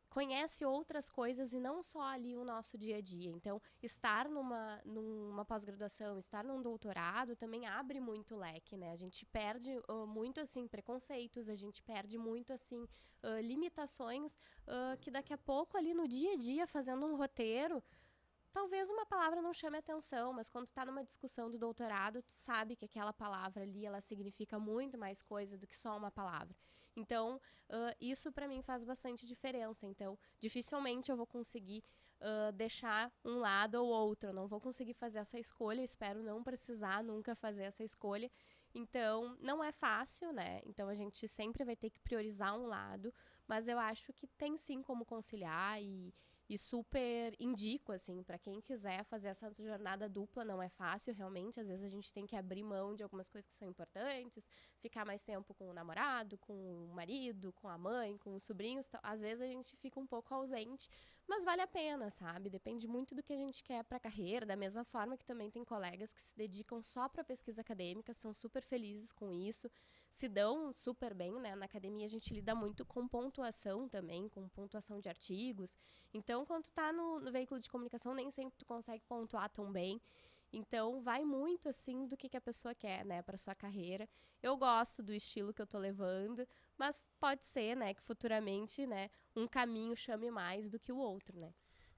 S3: conhece outras coisas e não só ali o nosso dia a dia. Então, estar numa pós-graduação, estar num doutorado também abre muito leque, né? A gente perde muito, assim, preconceitos, a gente perde muito, assim, limitações que daqui a pouco ali no dia a dia, fazendo um roteiro, talvez uma palavra não chame atenção, mas quando tu tá numa discussão do doutorado, tu sabe que aquela palavra ali, ela significa muito mais coisa do que só uma palavra. Então, isso para mim faz bastante diferença. Então, dificilmente eu vou conseguir deixar um lado ou outro. Eu não vou conseguir fazer essa escolha, espero não precisar nunca fazer essa escolha. Então, não é fácil, né? Então, a gente sempre vai ter que priorizar um lado, mas eu acho que tem sim como conciliar e super indico, assim, para quem quiser fazer essa jornada dupla. Não é fácil, realmente. Às vezes a gente tem que abrir mão de algumas coisas que são importantes, ficar mais tempo com o namorado, com o marido, com a mãe, com os sobrinhos. Às vezes a gente fica um pouco ausente, mas vale a pena, sabe? Depende muito do que a gente quer para a carreira. Da mesma forma que também tem colegas que se dedicam só para pesquisa acadêmica, são super felizes com isso, se dão super bem, né? Na academia a gente lida muito com pontuação também, com pontuação de artigos. Então, quando tu tá no veículo de comunicação, nem sempre tu consegue pontuar tão bem. Então, vai muito, assim, do que a pessoa quer, né, para sua carreira. Eu gosto do estilo que eu tô levando, mas pode ser, né, que futuramente, né, um caminho chame mais do que o outro, né.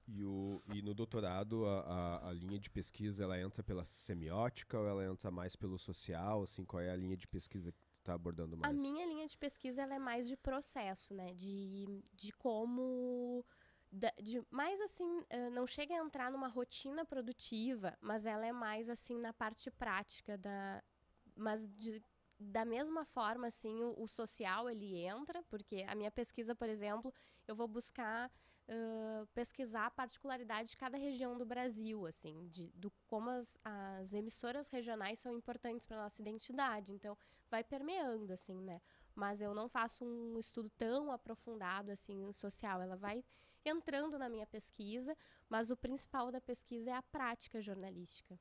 S1: E no doutorado, a linha de pesquisa, ela entra pela semiótica ou ela entra mais pelo social? Assim, qual é a linha de pesquisa que tu tá abordando mais?
S3: A minha linha de pesquisa, ela é mais de processo, né, de como... mais assim, não chega a entrar numa rotina produtiva, mas ela é mais assim na parte prática da mesma forma, assim, o social ele entra, porque a minha pesquisa, por exemplo, eu vou buscar pesquisar a particularidade de cada região do Brasil, assim, do como as emissoras regionais são importantes para nossa identidade. Então, vai permeando, assim, né? Mas eu não faço um estudo tão aprofundado, assim, social. Ela vai entrando na minha pesquisa, mas o principal da pesquisa é a prática jornalística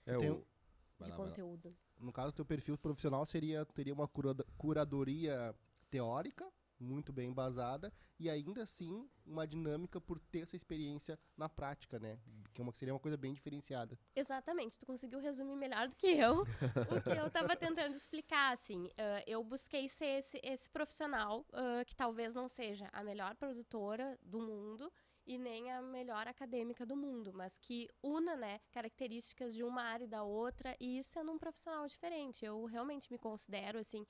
S3: de conteúdo.
S2: No caso, teu perfil profissional teria uma curadoria teórica, muito bem embasada, e ainda assim uma dinâmica por ter essa experiência na prática, né? Que seria uma coisa bem diferenciada.
S3: Exatamente, tu conseguiu resumir melhor do que eu o que eu estava tentando explicar, assim. Eu busquei ser esse profissional que talvez não seja a melhor produtora do mundo e nem a melhor acadêmica do mundo, mas que una, né, características de uma área e da outra, e isso é num profissional diferente. Eu realmente me considero, assim,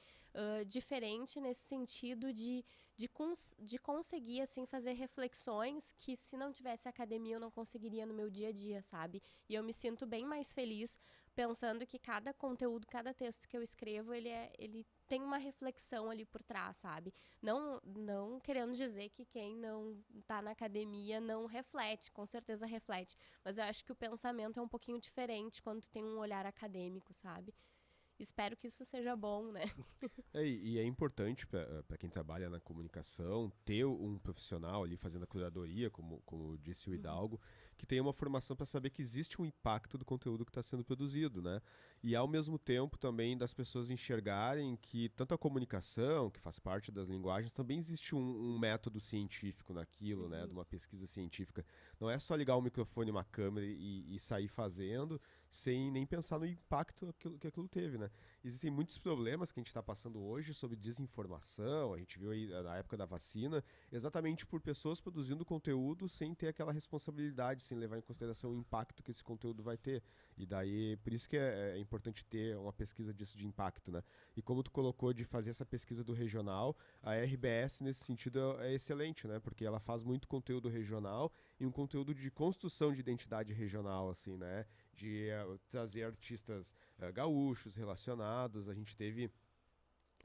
S3: diferente nesse sentido de conseguir, assim, fazer reflexões que, se não tivesse academia, eu não conseguiria no meu dia a dia, sabe? E eu me sinto bem mais feliz pensando que cada conteúdo, cada texto que eu escrevo, ele tem uma reflexão ali por trás, sabe? Não querendo dizer que quem não tá na academia não reflete, com certeza reflete, mas eu acho que o pensamento é um pouquinho diferente quando tu tem um olhar acadêmico, sabe? Espero que isso seja bom, né?
S1: E é importante para quem trabalha na comunicação ter um profissional ali fazendo a curadoria, como disse o Hidalgo, que tenha uma formação para saber que existe um impacto do conteúdo que está sendo produzido, né? E ao mesmo tempo também das pessoas enxergarem que tanto a comunicação, que faz parte das linguagens, também existe um método científico naquilo, né? De uma pesquisa científica. Não é só ligar um microfone e uma câmera e sair fazendo sem nem pensar no impacto que aquilo teve, né? Existem muitos problemas que a gente está passando hoje sobre desinformação, a gente viu aí na época da vacina, exatamente por pessoas produzindo conteúdo sem ter aquela responsabilidade, sem levar em consideração o impacto que esse conteúdo vai ter. E daí, por isso que é importante ter uma pesquisa disso de impacto, né? E como tu colocou de fazer essa pesquisa do regional, a RBS nesse sentido é excelente, né? Porque ela faz muito conteúdo regional e um conteúdo de construção de identidade regional, assim, né? De trazer artistas gaúchos relacionados. A gente teve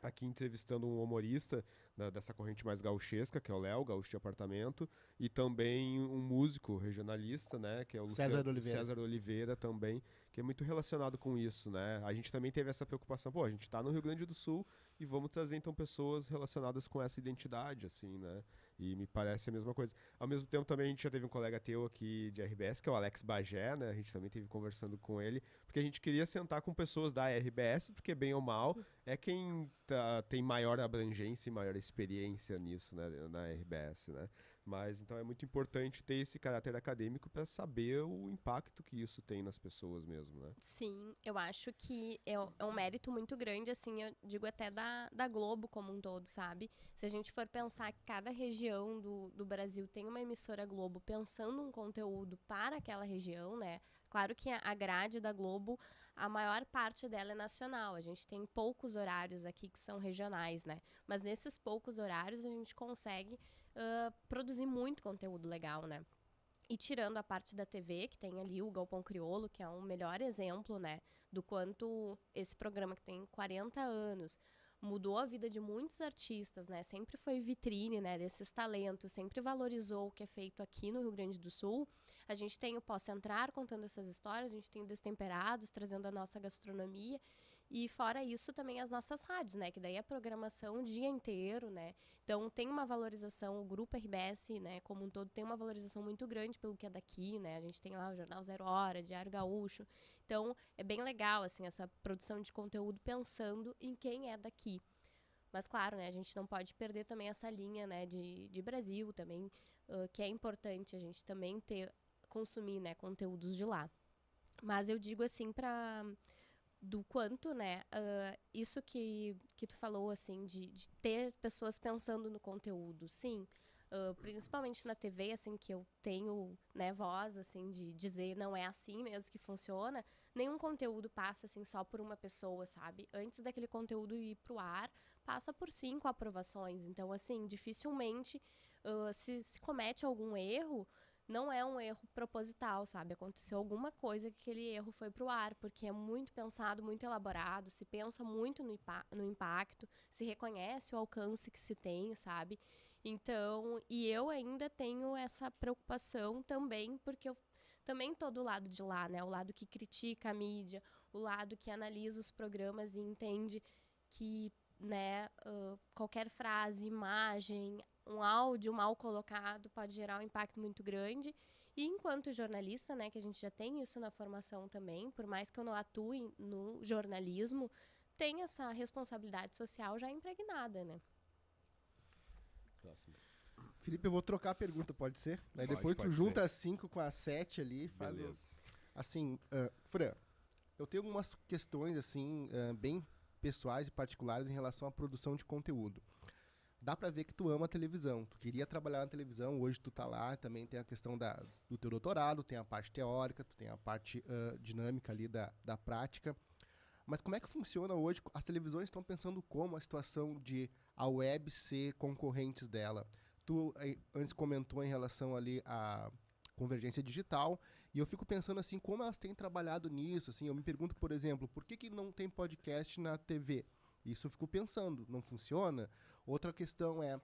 S1: aqui entrevistando um humorista dessa corrente mais gauchesca, que é o Léo, gaúcho de apartamento, e também um músico regionalista, né, que é o César Oliveira também, que é muito relacionado com isso, né? A gente também teve essa preocupação, pô, a gente tá no Rio Grande do Sul e vamos trazer então pessoas relacionadas com essa identidade, assim, né? E me parece a mesma coisa. Ao mesmo tempo também a gente já teve um colega teu aqui de RBS, que é o Alex Bagé, né? A gente também teve conversando com ele, porque a gente queria sentar com pessoas da RBS, porque bem ou mal é quem tem maior abrangência e maior experiência nisso, né, na RBS, né? Mas então é muito importante ter esse caráter acadêmico para saber o impacto que isso tem nas pessoas mesmo, né?
S3: Sim, eu acho que é um mérito muito grande, assim, eu digo até da Globo como um todo, sabe? Se a gente for pensar que cada região do Brasil tem uma emissora Globo pensando um conteúdo para aquela região, né? Claro que a grade da Globo, a maior parte dela é nacional. A gente tem poucos horários aqui que são regionais, né? Mas nesses poucos horários a gente consegue produzir muito conteúdo legal, né? E tirando a parte da TV, que tem ali o Galpão Crioulo, que é um melhor exemplo, né? Do quanto esse programa que tem 40 anos mudou a vida de muitos artistas, né? Sempre foi vitrine, né? Desses talentos, sempre valorizou o que é feito aqui no Rio Grande do Sul. A gente tem o Posso Entrar contando essas histórias, a gente tem o Destemperados trazendo a nossa gastronomia. E fora isso também as nossas rádios, né? Que daí é programação o dia inteiro, né? Então tem uma valorização, o Grupo RBS, né, como um todo, tem uma valorização muito grande pelo que é daqui, né? A gente tem lá o Jornal Zero Hora, Diário Gaúcho. Então é bem legal, assim, essa produção de conteúdo pensando em quem é daqui. Mas claro, né, a gente não pode perder também essa linha, né, de Brasil também, que é importante a gente também consumir, né, conteúdos de lá. Mas eu digo assim do quanto, né, isso que tu falou, assim, de ter pessoas pensando no conteúdo, sim, principalmente na TV, assim, que eu tenho, né, voz, assim, de dizer não é assim mesmo que funciona, nenhum conteúdo passa, assim, só por uma pessoa, sabe? Antes daquele conteúdo ir pro ar, passa por 5 aprovações, então, assim, dificilmente se comete algum erro, não é um erro proposital, sabe? Aconteceu alguma coisa que aquele erro foi pro ar, porque é muito pensado, muito elaborado, se pensa muito no impacto, se reconhece o alcance que se tem, sabe? Então, e eu ainda tenho essa preocupação também, porque eu também tô do lado de lá, né? O lado que critica a mídia, o lado que analisa os programas e entende que, né, qualquer frase, imagem, um áudio mal colocado pode gerar um impacto muito grande. E enquanto jornalista, né, que a gente já tem isso na formação também, por mais que eu não atue no jornalismo, tem essa responsabilidade social já impregnada, né?
S1: Próximo.
S2: Felipe, eu vou trocar a pergunta, pode ser? Aí depois tu
S1: pode
S2: junta
S1: ser.
S2: as 5 com as 7 ali, faz
S1: Beleza.
S2: assim, Fran, eu tenho algumas questões, assim, bem pessoais e particulares em relação à produção de conteúdo. Dá pra ver que tu ama a televisão, tu queria trabalhar na televisão, hoje tu tá lá, também tem a questão do teu doutorado, tem a parte teórica, tu tem a parte dinâmica ali da prática. Mas como é que funciona hoje? As televisões estão pensando como a situação de a web ser concorrentes dela. Tu antes comentou em relação ali à convergência digital, e eu fico pensando assim, como elas têm trabalhado nisso, assim, eu me pergunto, por exemplo, por que não tem podcast na TV? Isso eu fico pensando, não funciona? Outra questão é,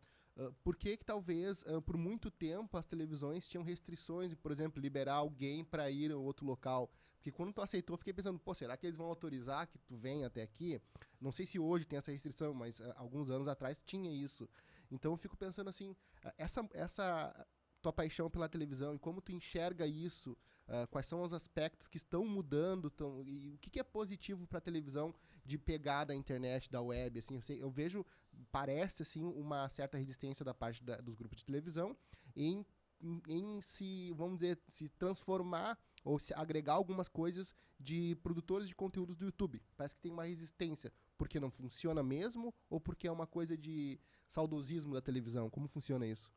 S2: por que talvez, por muito tempo, as televisões tinham restrições, por exemplo, liberar alguém para ir a outro local? Porque quando tu aceitou, eu fiquei pensando, pô, será que eles vão autorizar que tu venha até aqui? Não sei se hoje tem essa restrição, mas alguns anos atrás tinha isso. Então eu fico pensando assim, tua paixão pela televisão e como tu enxerga isso, quais são os aspectos que estão mudando, e o que é positivo para a televisão de pegar da internet, da web, assim, eu vejo, parece, assim, uma certa resistência da parte dos grupos de televisão em se, vamos dizer, se transformar ou se agregar algumas coisas de produtores de conteúdos do YouTube. Parece que tem uma resistência, porque não funciona mesmo ou porque é uma coisa de saudosismo da televisão? Como funciona isso?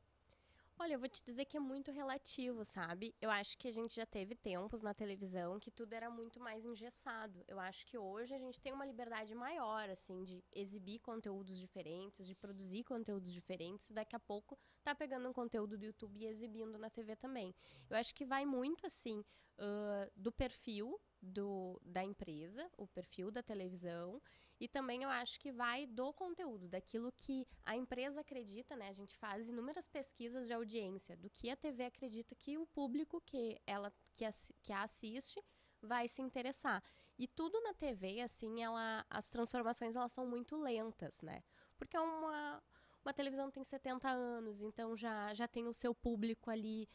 S3: Olha, eu vou te dizer que é muito relativo, sabe? Eu acho que a gente já teve tempos na televisão que tudo era muito mais engessado. Eu acho que hoje a gente tem uma liberdade maior, assim, de exibir conteúdos diferentes, de produzir conteúdos diferentes. Daqui a pouco tá pegando um conteúdo do YouTube e exibindo na TV também. Eu acho que vai muito, assim, do perfil da empresa, o perfil da televisão. E também eu acho que vai do conteúdo, daquilo que a empresa acredita, né? A gente faz inúmeras pesquisas de audiência, do que a TV acredita que o público que a assiste vai se interessar. E tudo na TV, assim, as transformações elas são muito lentas, né? Porque é uma televisão tem 70 anos, então já tem o seu público ali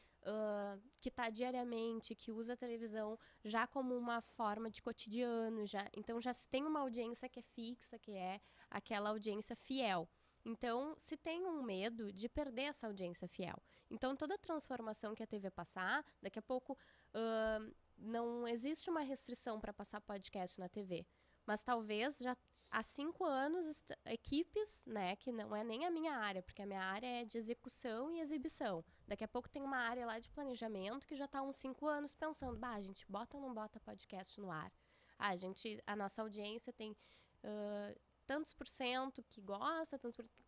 S3: que está diariamente, que usa a televisão já como uma forma de cotidiano, então já se tem uma audiência que é fixa, que é aquela audiência fiel. Então, se tem um medo de perder essa audiência fiel. Então, toda transformação que a TV passar, daqui a pouco não existe uma restrição para passar podcast na TV, mas talvez já há 5 anos, equipes, né, que não é nem a minha área, porque a minha área é de execução e exibição. Daqui a pouco tem uma área lá de planejamento que já está há uns 5 anos pensando, a gente bota ou não bota podcast no ar? A nossa audiência tem tantos por cento que gosta,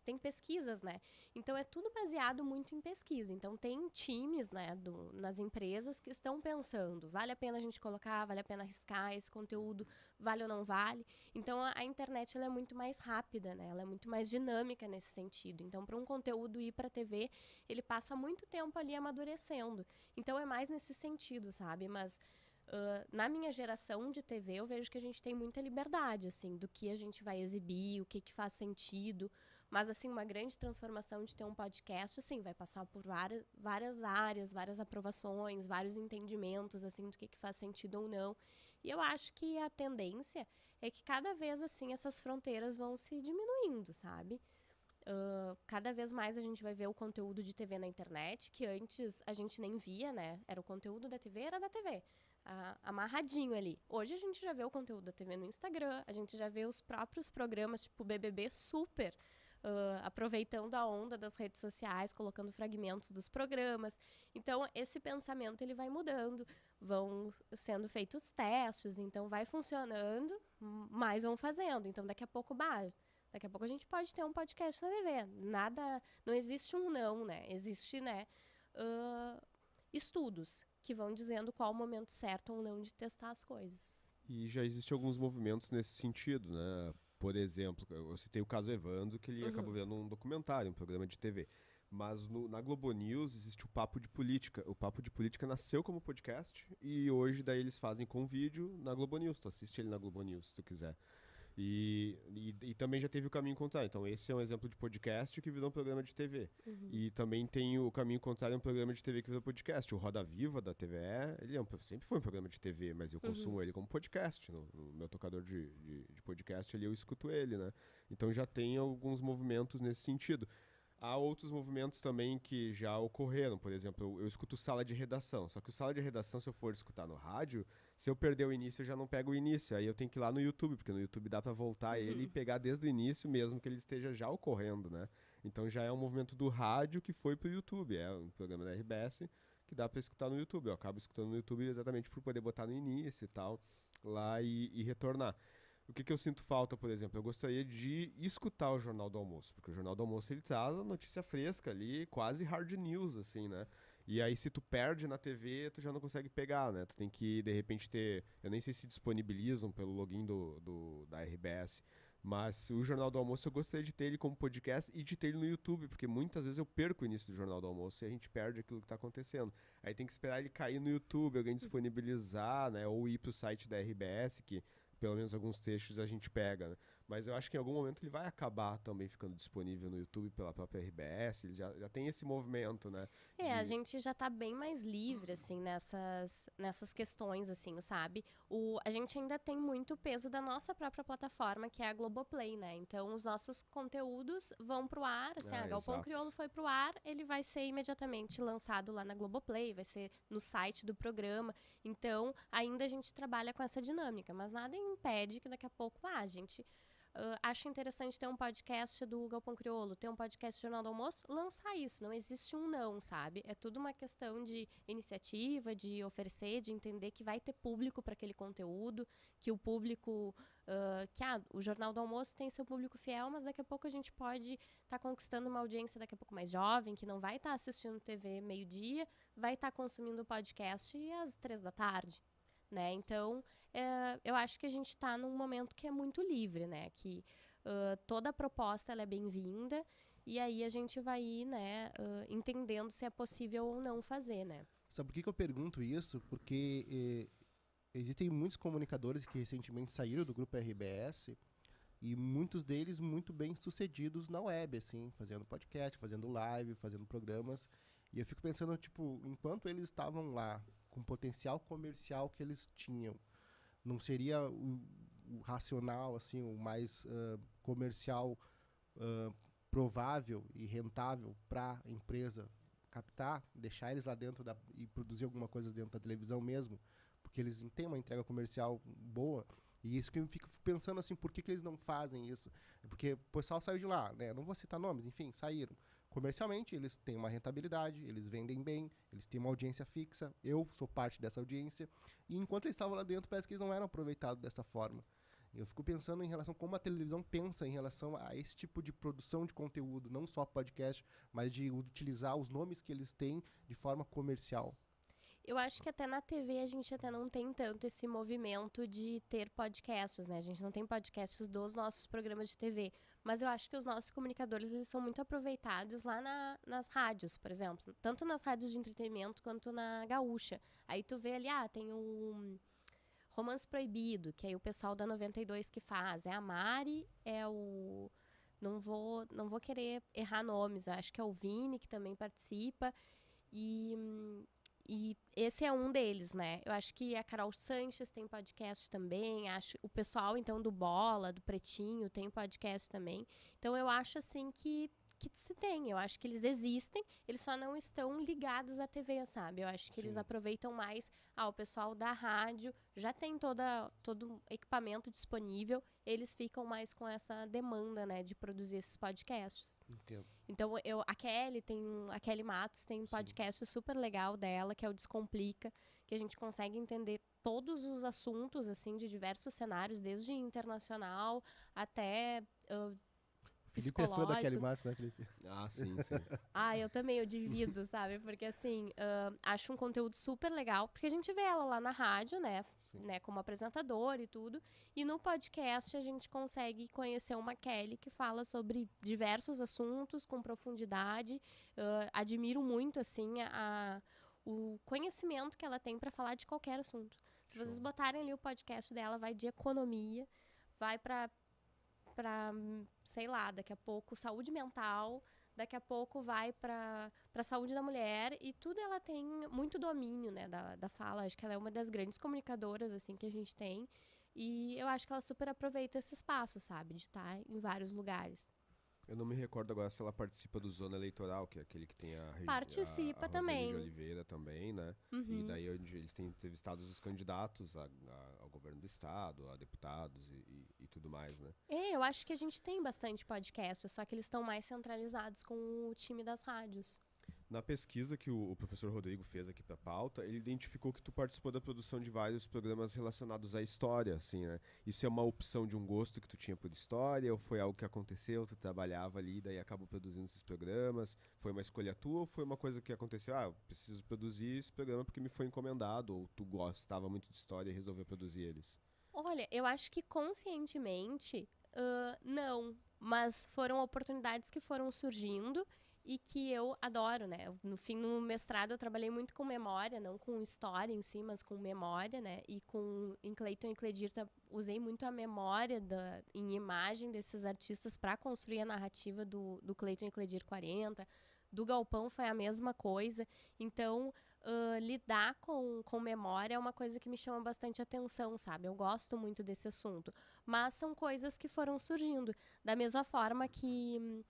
S3: tem pesquisas, né? Então, é tudo baseado muito em pesquisa. Então, tem times, né, nas empresas que estão pensando, vale a pena a gente colocar, vale a pena arriscar esse conteúdo, vale ou não vale? Então, a internet ela é muito mais rápida, né? Ela é muito mais dinâmica nesse sentido. Então, para um conteúdo ir para a TV, ele passa muito tempo ali amadurecendo. Então, é mais nesse sentido, sabe? Mas na minha geração de TV, eu vejo que a gente tem muita liberdade, assim, do que a gente vai exibir, o que faz sentido. Mas, assim, uma grande transformação de ter um podcast, assim, vai passar por várias áreas, várias aprovações, vários entendimentos, assim, do que faz sentido ou não. E eu acho que a tendência é que cada vez, assim, essas fronteiras vão se diminuindo, sabe? Cada vez mais a gente vai ver o conteúdo de TV na internet, que antes a gente nem via, né? Era o conteúdo da TV, era da TV. Amarradinho ali. Hoje a gente já vê o conteúdo da TV no Instagram, a gente já vê os próprios programas, tipo o BBB super, aproveitando a onda das redes sociais, colocando fragmentos dos programas. Então, esse pensamento ele vai mudando, vão sendo feitos testes, então vai funcionando, mas vão fazendo. Então, daqui a pouco a gente pode ter um podcast na TV. Não existe um não, né? Existe, né, estudos que vão dizendo qual o momento certo ou não de testar as coisas.
S1: E já existem alguns movimentos nesse sentido, né? Por exemplo, eu citei o caso Evandro, que ele acabou vendo um documentário, um programa de TV. Mas na Globo News existe o Papo de Política. O Papo de Política nasceu como podcast e hoje daí eles fazem com vídeo na Globo News. Tu assiste ele na Globo News, se tu quiser. E também já teve o Caminho Contrário. Então, esse é um exemplo de podcast que virou um programa de TV. E também tem o Caminho Contrário, um programa de TV que virou podcast. O Roda Viva, da TVE, ele sempre foi um programa de TV, mas eu consumo ele como podcast. No meu tocador de podcast, ali eu escuto ele, né? Então, já tem alguns movimentos nesse sentido. Há outros movimentos também que já ocorreram. Por exemplo, eu escuto sala de redação. Só que o sala de redação, se eu for escutar no rádio, se eu perder o início, eu já não pego o início. Aí eu tenho que ir lá no YouTube, porque no YouTube dá pra voltar ele e pegar desde o início, mesmo que ele esteja já ocorrendo, né? Então já é um movimento do rádio que foi pro YouTube. É um programa da RBS que dá pra escutar no YouTube. Eu acabo escutando no YouTube exatamente por poder botar no início e tal, lá e retornar. O que eu sinto falta, por exemplo, eu gostaria de escutar o Jornal do Almoço, porque o Jornal do Almoço ele traz a notícia fresca ali, quase hard news, assim, né? E aí se tu perde na TV, tu já não consegue pegar, né? Tu tem que, de repente, eu nem sei se disponibilizam pelo login da RBS, mas o Jornal do Almoço eu gostaria de ter ele como podcast e de ter ele no YouTube, porque muitas vezes eu perco o início do Jornal do Almoço e a gente perde aquilo que tá acontecendo. Aí tem que esperar ele cair no YouTube, alguém disponibilizar, né? Ou ir pro site da RBS, que pelo menos alguns trechos a gente pega, né? Mas eu acho que em algum momento ele vai acabar também ficando disponível no YouTube pela própria RBS, eles já tem esse movimento, né?
S3: A gente já tá bem mais livre, assim, nessas questões, assim, sabe? A gente ainda tem muito peso da nossa própria plataforma, que é a Globoplay, né? Então, os nossos conteúdos vão pro ar, assim, a Galpão
S1: exato.
S3: Crioulo foi pro ar, ele vai ser imediatamente lançado lá na Globoplay, vai ser no site do programa. Então, ainda a gente trabalha com essa dinâmica, mas nada impede que daqui a pouco, a gente... acho interessante ter um podcast do Galpão Crioulo, ter um podcast do Jornal do Almoço, lançar isso. Não existe um não, sabe? É tudo uma questão de iniciativa, de oferecer, de entender que vai ter público para aquele conteúdo, que o público... o Jornal do Almoço tem seu público fiel, mas daqui a pouco a gente pode estar conquistando uma audiência daqui a pouco mais jovem, que não vai estar assistindo TV meio-dia, vai estar consumindo podcast às 3 da tarde. Né? Então, eu acho que a gente está num momento que é muito livre, né? Que toda proposta ela é bem-vinda e aí a gente vai ir, né, entendendo se é possível ou não fazer, né?
S2: Sabe por que eu pergunto isso? Porque existem muitos comunicadores que recentemente saíram do grupo RBS e muitos deles muito bem sucedidos na web, assim, fazendo podcast, fazendo live, fazendo programas. E eu fico pensando, tipo, enquanto eles estavam lá, com o potencial comercial que eles tinham, não seria o racional, assim, o mais comercial provável e rentável para a empresa captar, deixar eles lá dentro e produzir alguma coisa dentro da televisão mesmo, porque eles têm uma entrega comercial boa. E isso que eu fico pensando assim, por que eles não fazem isso? Porque o pessoal saiu de lá, né? Não vou citar nomes, enfim, saíram. Comercialmente, eles têm uma rentabilidade, eles vendem bem, eles têm uma audiência fixa, eu sou parte dessa audiência, e enquanto eles estavam lá dentro, parece que eles não eram aproveitados dessa forma. Eu fico pensando em relação a como a televisão pensa em relação a esse tipo de produção de conteúdo, não só podcast, mas de utilizar os nomes que eles têm de forma comercial.
S3: Eu acho que até na TV a gente até não tem tanto esse movimento de ter podcasts, né? A gente não tem podcasts dos nossos programas de TV. Mas eu acho que os nossos comunicadores, eles são muito aproveitados lá nas rádios, por exemplo. Tanto nas rádios de entretenimento quanto na Gaúcha. Aí tu vê ali, tem o Romance Proibido, que aí o pessoal da 92 que faz. É a Mari, é o... Não vou querer errar nomes. Acho que é o Vini, que também participa. E esse é um deles, né? Eu acho que a Carol Sanches tem podcast também. Acho o pessoal, então, do Bola, do Pretinho, tem podcast também. Então, eu acho, assim, que se tem. Eu acho que eles existem, eles só não estão ligados à TV, sabe? Eu acho que eles aproveitam mais... o pessoal da rádio já tem todo o equipamento disponível, eles ficam mais com essa demanda, né, de produzir esses podcasts.
S2: Entendo.
S3: Então, a Kelly Matos tem um podcast super legal dela, que é o Descomplica, que a gente consegue entender todos os assuntos, assim, de diversos cenários, desde internacional até
S2: Felipe é fã da Kelly Matos, né, Felipe?
S1: Sim.
S3: Eu também, eu divido, sabe? Porque, assim, acho um conteúdo super legal, porque a gente vê ela lá na rádio, né, como apresentadora e tudo, e no podcast a gente consegue conhecer uma Kelly que fala sobre diversos assuntos com profundidade. Admiro muito, assim, o conhecimento que ela tem para falar de qualquer assunto. Se vocês botarem ali o podcast dela, vai de economia, vai para sei lá, daqui a pouco saúde mental, daqui a pouco vai para saúde da mulher, e tudo ela tem muito domínio, né, da fala. Acho que ela é uma das grandes comunicadoras, assim, que a gente tem, e eu acho que ela super aproveita esse espaço, sabe, de estar em vários lugares.
S1: Eu não me recordo agora se ela participa do Zona Eleitoral, que é aquele que tem a
S3: Participa também.
S1: de Oliveira também, né?
S3: Uhum.
S1: E daí eles têm entrevistado os candidatos ao governo do estado, a deputados e tudo mais, né?
S3: Eu acho que a gente tem bastante podcast, só que eles estão mais centralizados com o time das rádios.
S1: Na pesquisa que o professor Rodrigo fez aqui para a pauta, ele identificou que tu participou da produção de vários programas relacionados à história, assim, né? Isso é uma opção de um gosto que tu tinha por história, ou foi algo que aconteceu, tu trabalhava ali, daí acabou produzindo esses programas? Foi uma escolha tua ou foi uma coisa que aconteceu? Eu preciso produzir esse programa porque me foi encomendado, ou tu gostava muito de história e resolveu produzir eles?
S3: Olha, eu acho que conscientemente, não. Mas foram oportunidades que foram surgindo e que eu adoro, né? No fim, no mestrado, eu trabalhei muito com memória, não com história em si, mas com memória, né? E em Clayton e Cledirta, usei muito a memória em imagem desses artistas para construir a narrativa do Clayton e Cledir 40. Do Galpão foi a mesma coisa. Então, lidar com memória é uma coisa que me chama bastante atenção, sabe? Eu gosto muito desse assunto. Mas são coisas que foram surgindo. Da mesma forma que,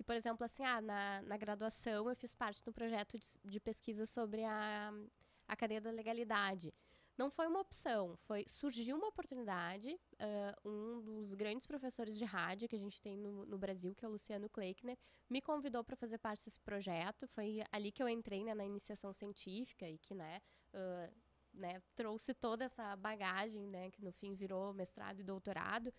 S3: por exemplo, assim, na graduação eu fiz parte do projeto de pesquisa sobre a cadeia da legalidade. Não foi uma opção, surgiu uma oportunidade. Um dos grandes professores de rádio que a gente tem no Brasil, que é o Luciano Kleckner, me convidou para fazer parte desse projeto. Foi ali que eu entrei, né, na iniciação científica e que, né, trouxe toda essa bagagem, né, que no fim virou mestrado e doutorado.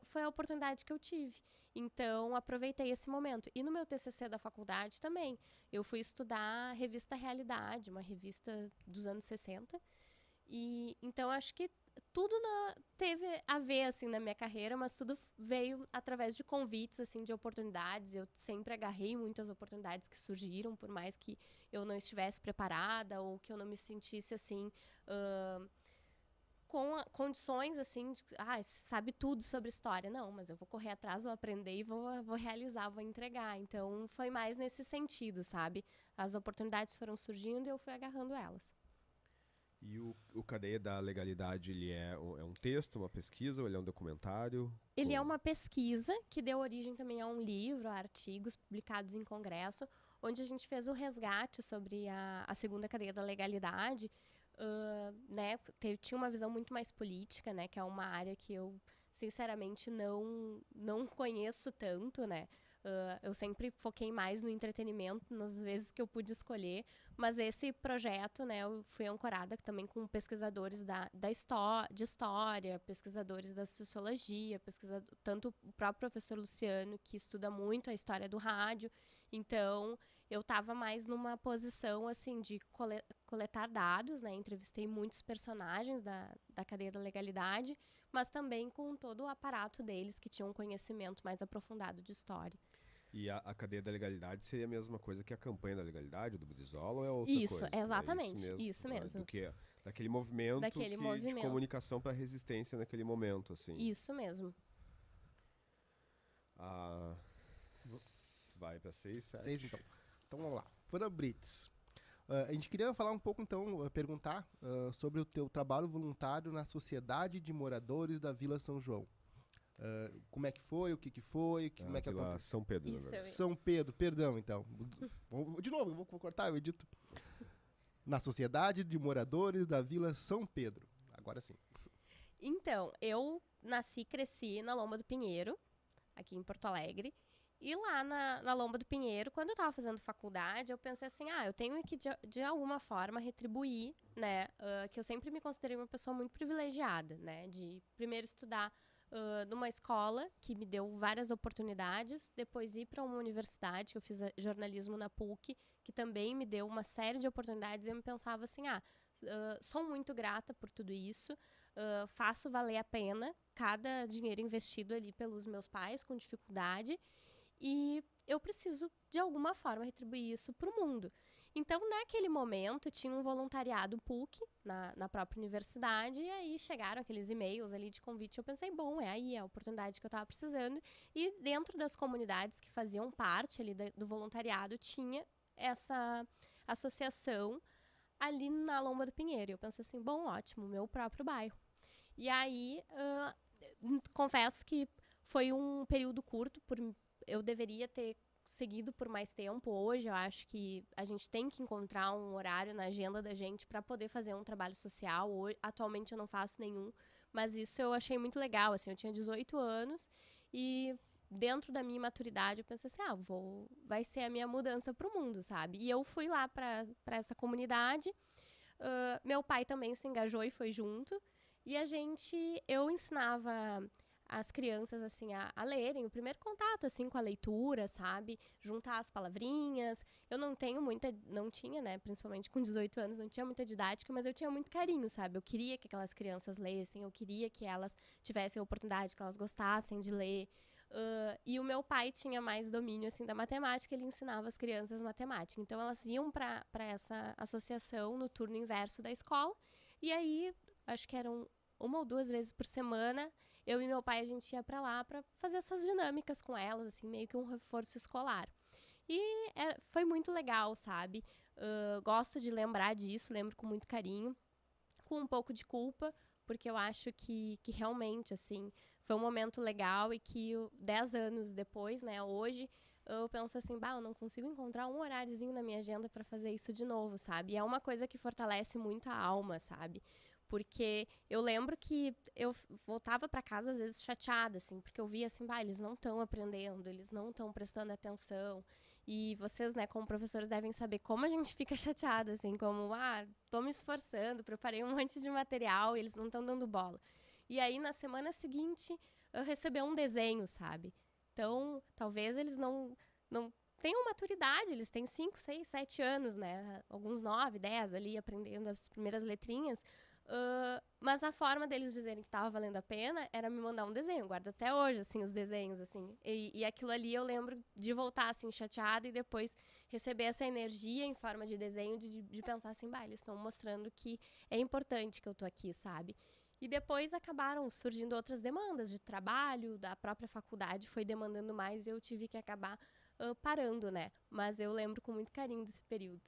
S3: Foi a oportunidade que eu tive. Então, aproveitei esse momento. E no meu TCC da faculdade também. Eu fui estudar a revista Realidade, uma revista dos anos 60. E, então, acho que tudo teve a ver, assim, na minha carreira, mas tudo veio através de convites, assim, de oportunidades. Eu sempre agarrei muitas oportunidades que surgiram, por mais que eu não estivesse preparada ou que eu não me sentisse, assim... com condições, assim, de, sabe tudo sobre história. Não, mas eu vou correr atrás, vou aprender e vou realizar, vou entregar. Então, foi mais nesse sentido, sabe? As oportunidades foram surgindo e eu fui agarrando elas.
S1: E o Cadeia da Legalidade, ele é um texto, uma pesquisa, ou ele é um documentário?
S3: Ele é uma pesquisa que deu origem também a um livro, a artigos publicados em congresso, onde a gente fez o resgate sobre a segunda cadeia da legalidade. Né, tinha uma visão muito mais política, né, que é uma área que eu, sinceramente, não conheço tanto, né. Eu sempre foquei mais no entretenimento, nas vezes que eu pude escolher, mas esse projeto, né, eu fui ancorada também com pesquisadores de história, pesquisadores da sociologia, tanto o próprio professor Luciano, que estuda muito a história do rádio. Então, eu estava mais numa posição, assim, de coletar dados, né, entrevistei muitos personagens da cadeia da legalidade, mas também com todo o aparato deles, que tinham um conhecimento mais aprofundado de história.
S1: E a cadeia da legalidade seria a mesma coisa que a campanha da legalidade do Brizola, ou é outra coisa?
S3: Exatamente, isso mesmo.
S1: Do que daquele movimento, de comunicação para resistência naquele momento, assim.
S3: Isso mesmo.
S1: Vai para 6, 7.
S2: 6, então. Então vamos lá. Fran Brits. A gente queria falar um pouco, então, perguntar sobre o teu trabalho voluntário na Sociedade de Moradores da Vila São João. Como é que foi, o que foi, como é que aconteceu?
S1: São Pedro, na verdade.
S2: São Pedro, perdão, então. De novo, eu vou cortar, eu edito. Na Sociedade de Moradores da Vila São Pedro. Agora sim.
S3: Então, eu nasci e cresci na Lomba do Pinheiro, aqui em Porto Alegre. E lá na Lomba do Pinheiro, quando eu estava fazendo faculdade, eu pensei assim, eu tenho que, de alguma forma, retribuir, né? Que eu sempre me considerei uma pessoa muito privilegiada, né? De primeiro estudar numa escola que me deu várias oportunidades, depois ir para uma universidade, que eu fiz jornalismo na PUC, que também me deu uma série de oportunidades, e eu me pensava assim, sou muito grata por tudo isso, faço valer a pena cada dinheiro investido ali pelos meus pais com dificuldade, e eu preciso, de alguma forma, retribuir isso para o mundo. Então, naquele momento, tinha um voluntariado PUC na própria universidade, e aí chegaram aqueles e-mails ali de convite. Eu pensei, bom, é aí a oportunidade que eu estava precisando. E dentro das comunidades que faziam parte ali do voluntariado, tinha essa associação ali na Lomba do Pinheiro. E eu pensei assim, bom, ótimo, meu próprio bairro. E aí, confesso que foi um período curto, eu deveria ter seguido por mais tempo. Hoje eu acho que a gente tem que encontrar um horário na agenda da gente para poder fazer um trabalho social. Atualmente eu não faço nenhum, mas isso eu achei muito legal, assim, eu tinha 18 anos e dentro da minha maturidade eu pensei assim, vai ser a minha mudança para o mundo, sabe? E eu fui lá para essa comunidade, meu pai também se engajou e foi junto, e eu ensinava as crianças, assim, a lerem, o primeiro contato, assim, com a leitura, sabe? Juntar as palavrinhas. Eu não tinha, né, principalmente com 18 anos, não tinha muita didática, mas eu tinha muito carinho, sabe? Eu queria que aquelas crianças lessem, eu queria que elas tivessem a oportunidade, que elas gostassem de ler. E o meu pai tinha mais domínio, assim, da matemática, ele ensinava as crianças matemática. Então, elas iam para essa associação no turno inverso da escola. E aí, acho que eram 1 ou 2 vezes por semana, eu e meu pai, a gente ia para lá para fazer essas dinâmicas com elas, assim, meio que um reforço escolar. E foi muito legal, sabe? Gosto de lembrar disso, lembro com muito carinho, com um pouco de culpa, porque eu acho que realmente, assim, foi um momento legal e que 10 anos depois, né, hoje, eu penso assim, eu não consigo encontrar um horáriozinho na minha agenda para fazer isso de novo, sabe? E é uma coisa que fortalece muito a alma, sabe? Porque eu lembro que eu voltava para casa às vezes chateada, assim, porque eu via assim, eles não estão aprendendo, eles não estão prestando atenção. E vocês, né, como professores, devem saber como a gente fica chateado, assim, como, tô me esforçando, preparei um monte de material e eles não estão dando bola. E aí, na semana seguinte, eu recebi um desenho, sabe? Então, talvez eles não tenham maturidade, eles têm 5, 6, 7 anos, né? Alguns 9, 10 ali, aprendendo as primeiras letrinhas. Mas a forma deles dizerem que estava valendo a pena era me mandar um desenho. Eu guardo até hoje, assim, os desenhos, assim. E aquilo ali eu lembro de voltar, assim, chateada e depois receber essa energia em forma de desenho, de pensar assim, eles estão mostrando que é importante que eu tô aqui, sabe? E depois acabaram surgindo outras demandas de trabalho, da própria faculdade foi demandando mais e eu tive que acabar parando, né? Mas eu lembro com muito carinho desse período.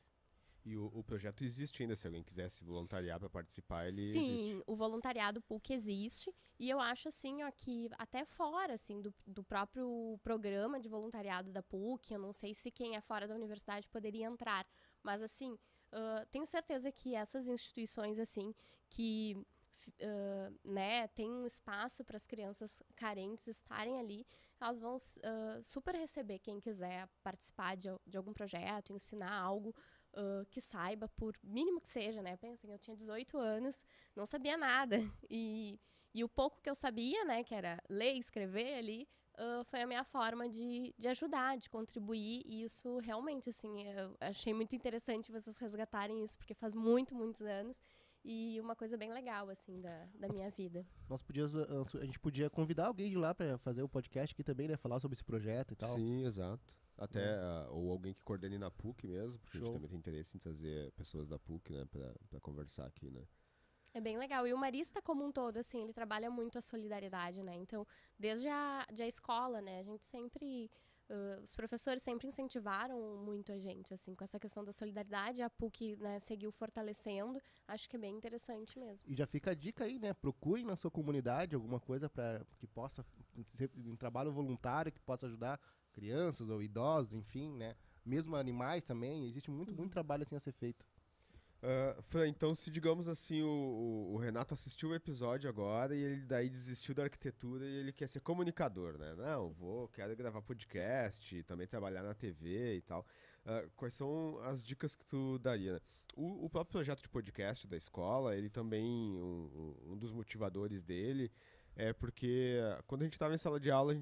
S1: E o projeto existe ainda, se alguém quiser se voluntariar para participar, ele
S3: Sim,
S1: existe.
S3: o voluntariado PUC existe e eu acho assim, que até fora assim do próprio programa de voluntariado da PUC, eu não sei se quem é fora da universidade poderia entrar, mas assim, tenho certeza que essas instituições assim que né, tem um espaço para as crianças carentes estarem ali, elas vão super receber quem quiser participar de algum projeto, ensinar algo que saiba, por mínimo que seja, né? Pensem, eu tinha 18 anos, não sabia nada. E o pouco que eu sabia, né, que era ler e escrever ali, foi a minha forma de ajudar, de contribuir. E isso realmente, assim, eu achei muito interessante vocês resgatarem isso, porque faz muitos anos. E uma coisa bem legal, assim, da minha vida.
S2: A gente podia convidar alguém de lá para fazer o podcast aqui também, né? Falar sobre esse projeto e tal.
S1: Sim, exato. Até, ou alguém que coordene na PUC mesmo, porque a
S2: Show.
S1: gente também tem interesse em trazer pessoas da PUC, né, pra conversar aqui, né.
S3: É bem legal. E o Marista como um todo, assim, ele trabalha muito a solidariedade, né? Então, desde a escola, né? A gente sempre... os professores sempre incentivaram muito a gente, assim, com essa questão da solidariedade. A PUC, né, seguiu fortalecendo. Acho que é bem interessante mesmo.
S2: E já fica a dica aí, né? Procurem na sua comunidade alguma coisa que possa ser um trabalho voluntário, que possa ajudar crianças ou idosos, enfim, né? Mesmo animais também, existe muito trabalho assim a ser feito.
S1: Fran, então, se digamos assim, o Renato assistiu o episódio agora e ele daí desistiu da arquitetura e ele quer ser comunicador, né? Não, quero gravar podcast, também trabalhar na TV e tal. Quais são as dicas que tu daria, né? O próprio projeto de podcast da escola, ele também, um dos motivadores dele é porque quando a gente estava em sala de aula,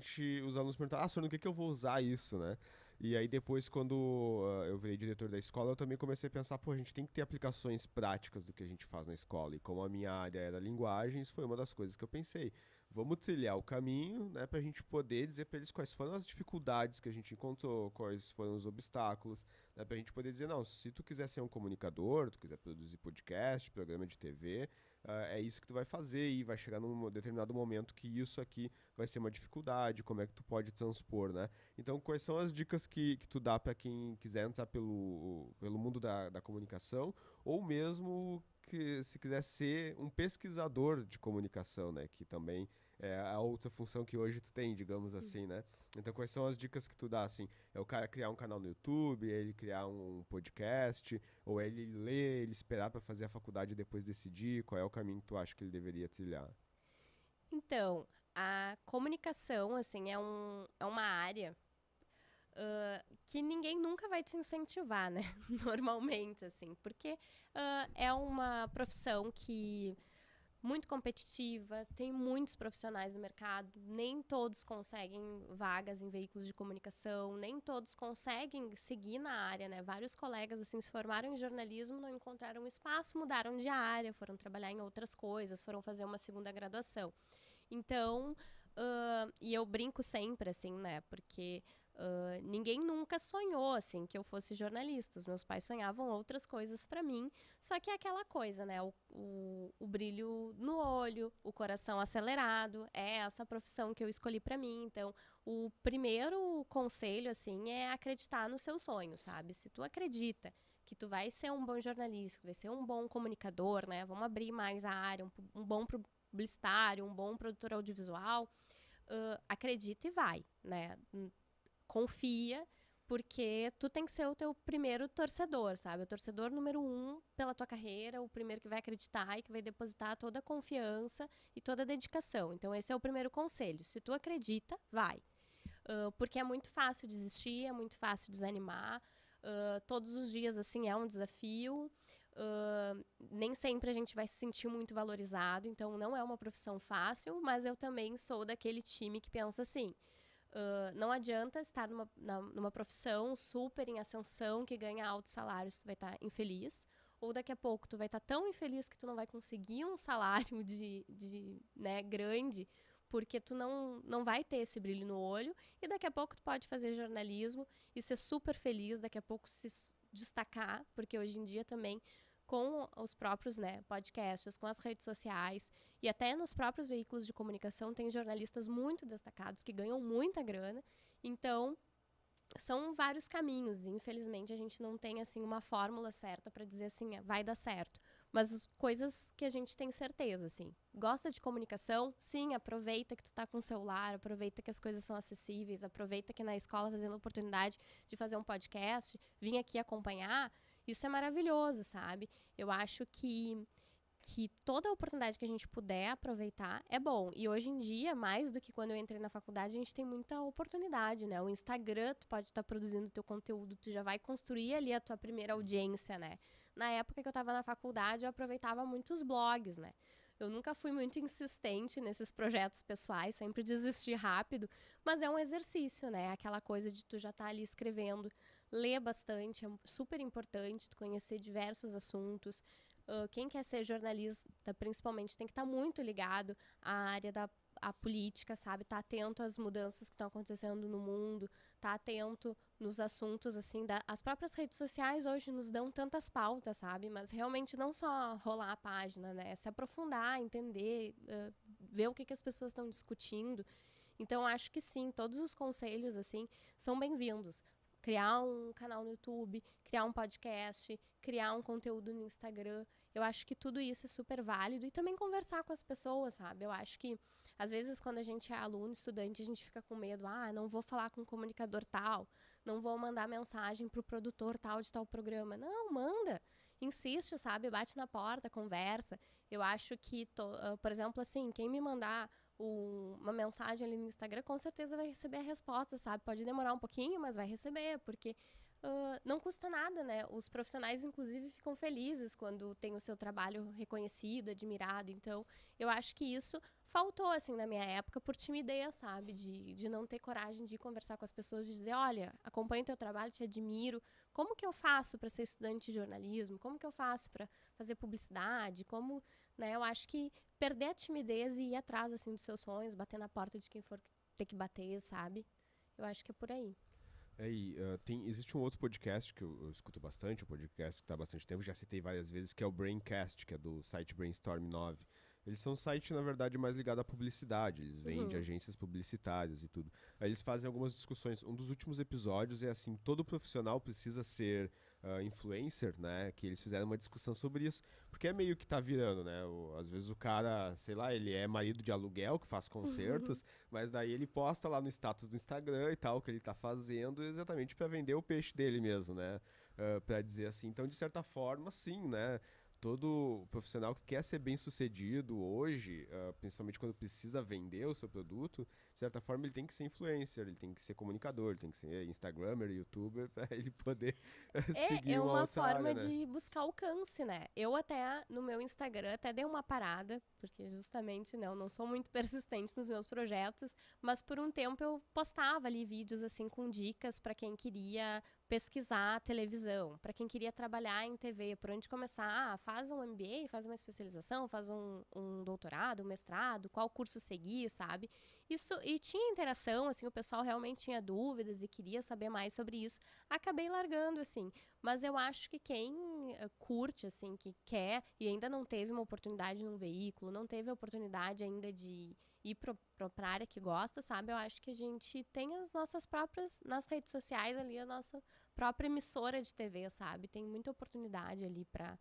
S1: os alunos perguntavam, senhor, no que eu vou usar isso, né? E aí depois, quando eu virei diretor da escola, eu também comecei a pensar, a gente tem que ter aplicações práticas do que a gente faz na escola. E como a minha área era linguagens, foi uma das coisas que eu pensei. Vamos trilhar o caminho, né, pra gente poder dizer para eles quais foram as dificuldades que a gente encontrou, quais foram os obstáculos, né, pra gente poder dizer, não, se tu quiser ser um comunicador, tu quiser produzir podcast, programa de TV, é isso que tu vai fazer e vai chegar num determinado momento que isso aqui vai ser uma dificuldade, como é que tu pode transpor, né? Então, quais são as dicas que tu dá para quem quiser entrar pelo mundo da comunicação ou mesmo que se quiser ser um pesquisador de comunicação, né? Que também é a outra função que hoje tu tem, digamos assim, né? Então, quais são as dicas que tu dá, assim? É o cara criar um canal no YouTube, é ele criar um podcast, ou é ele ler, ele esperar para fazer a faculdade e depois decidir? Qual é o caminho que tu acha que ele deveria trilhar?
S3: Então, a comunicação, assim, é uma área que ninguém nunca vai te incentivar, né? Normalmente, assim, porque é uma profissão que muito competitiva, tem muitos profissionais no mercado, nem todos conseguem vagas em veículos de comunicação, nem todos conseguem seguir na área, né? Vários colegas, assim, se formaram em jornalismo, não encontraram espaço, mudaram de área, foram trabalhar em outras coisas, foram fazer uma segunda graduação. Então, e eu brinco sempre, assim, né? Porque ninguém nunca sonhou, assim, que eu fosse jornalista. Os meus pais sonhavam outras coisas pra mim. Só que é aquela coisa, né? O brilho no olho, o coração acelerado. É essa profissão que eu escolhi pra mim. Então, o primeiro conselho, assim, é acreditar no seu sonho, sabe? Se tu acredita que tu vai ser um bom jornalista, que tu vai ser um bom comunicador, né? Vamos abrir mais a área, um bom publicitário, um bom produtor audiovisual. Acredita e vai, né? Confia, porque tu tem que ser o teu primeiro torcedor, sabe? O torcedor número 1 pela tua carreira, o primeiro que vai acreditar e que vai depositar toda a confiança e toda a dedicação. Então, esse é o primeiro conselho. Se tu acredita, vai. Porque é muito fácil desistir, é muito fácil desanimar. Todos os dias, assim, é um desafio. Nem sempre a gente vai se sentir muito valorizado, então não é uma profissão fácil, mas eu também sou daquele time que pensa assim, não adianta estar numa profissão super em ascensão, que ganha altos salários, tu vai estar infeliz, ou daqui a pouco tu vai estar tão infeliz que tu não vai conseguir um salário né, grande, porque tu não vai ter esse brilho no olho, e daqui a pouco tu pode fazer jornalismo e ser super feliz, daqui a pouco se destacar, porque hoje em dia também, com os próprios, né, podcasts, com as redes sociais e até nos próprios veículos de comunicação, tem jornalistas muito destacados que ganham muita grana. Então, são vários caminhos. Infelizmente, a gente não tem assim uma fórmula certa para dizer assim, vai dar certo. Mas coisas que a gente tem certeza, assim. Gosta de comunicação? Sim, aproveita que tu tá com o celular, aproveita que as coisas são acessíveis, aproveita que na escola tá tendo a oportunidade de fazer um podcast, vir aqui acompanhar. Isso é maravilhoso, sabe? Eu acho que toda a oportunidade que a gente puder aproveitar é bom. E hoje em dia, mais do que quando eu entrei na faculdade, a gente tem muita oportunidade, né? O Instagram, tu pode estar produzindo teu conteúdo, tu já vai construir ali a tua primeira audiência, né? Na época que eu estava na faculdade, eu aproveitava muito os blogs, né? Eu nunca fui muito insistente nesses projetos pessoais, sempre desisti rápido, mas é um exercício, né? Aquela coisa de tu já estar ali escrevendo, ler bastante, é super importante, tu conhecer diversos assuntos. Quem quer ser jornalista, principalmente, tem que estar muito ligado à área da política, sabe? Tá atento às mudanças que estão acontecendo no mundo, tá atento nos assuntos, assim, as próprias redes sociais hoje nos dão tantas pautas, sabe? Mas realmente não só rolar a página, né? É se aprofundar, entender, ver o que as pessoas estão discutindo. Então, acho que sim, todos os conselhos, assim, são bem-vindos. Criar um canal no YouTube, criar um podcast, criar um conteúdo no Instagram. Eu acho que tudo isso é super válido. E também conversar com as pessoas, sabe? Eu acho que, às vezes, quando a gente é aluno, estudante, a gente fica com medo. Não vou falar com o comunicador tal, não vou mandar mensagem pro produtor tal de tal programa. Não, manda. Insiste, sabe? Bate na porta, conversa. Eu acho que, por exemplo, assim, quem me mandar uma mensagem ali no Instagram, com certeza vai receber a resposta, sabe? Pode demorar um pouquinho, mas vai receber, porque não custa nada, né? Os profissionais, inclusive, ficam felizes quando tem o seu trabalho reconhecido, admirado. Então, eu acho que isso faltou, assim, na minha época, por timidez, sabe? De não ter coragem de conversar com as pessoas, de dizer, olha, acompanho teu trabalho, te admiro. Como que eu faço para ser estudante de jornalismo? Como que eu faço para fazer publicidade? Como, né? Eu acho que perder a timidez e ir atrás, assim, dos seus sonhos, bater na porta de quem for ter que bater, sabe? Eu acho que é por aí.
S1: Existe um outro podcast que eu escuto bastante, um podcast que está há bastante tempo, já citei várias vezes, que é o Braincast, que é do site Brainstorm 9. Eles são um site, na verdade, mais ligado à publicidade. Eles vendem agências publicitárias e tudo. Aí eles fazem algumas discussões. Um dos últimos episódios é assim, todo profissional precisa ser influencer, né? Que eles fizeram uma discussão sobre isso. Porque é meio que tá virando, né? Às vezes o cara, sei lá, ele é marido de aluguel, que faz concertos, mas daí ele posta lá no status do Instagram e tal, o que ele tá fazendo, exatamente para vender o peixe dele mesmo, né? Pra dizer assim. Então, de certa forma, sim, né? Todo profissional que quer ser bem sucedido hoje, principalmente quando precisa vender o seu produto, de certa forma ele tem que ser influencer, ele tem que ser comunicador, ele tem que ser instagrammer, youtuber, para ele poder seguir uma outra
S3: forma
S1: área, né?
S3: de buscar alcance, né? Eu até, no meu Instagram, até dei uma parada, porque justamente, né, eu não sou muito persistente nos meus projetos, mas por um tempo eu postava ali vídeos, assim, com dicas para quem queria pesquisar televisão. Para quem queria trabalhar em TV, por onde começar? Faz um MBA, faz uma especialização, faz um doutorado, um mestrado, qual curso seguir, sabe? Isso, e tinha interação, assim, o pessoal realmente tinha dúvidas e queria saber mais sobre isso. Acabei largando, assim. Mas eu acho que quem curte, assim, que quer e ainda não teve uma oportunidade num veículo, não teve a oportunidade ainda de ir para a área que gosta, sabe? Eu acho que a gente tem as nossas próprias, nas redes sociais ali, a nossa própria emissora de TV, sabe? Tem muita oportunidade ali para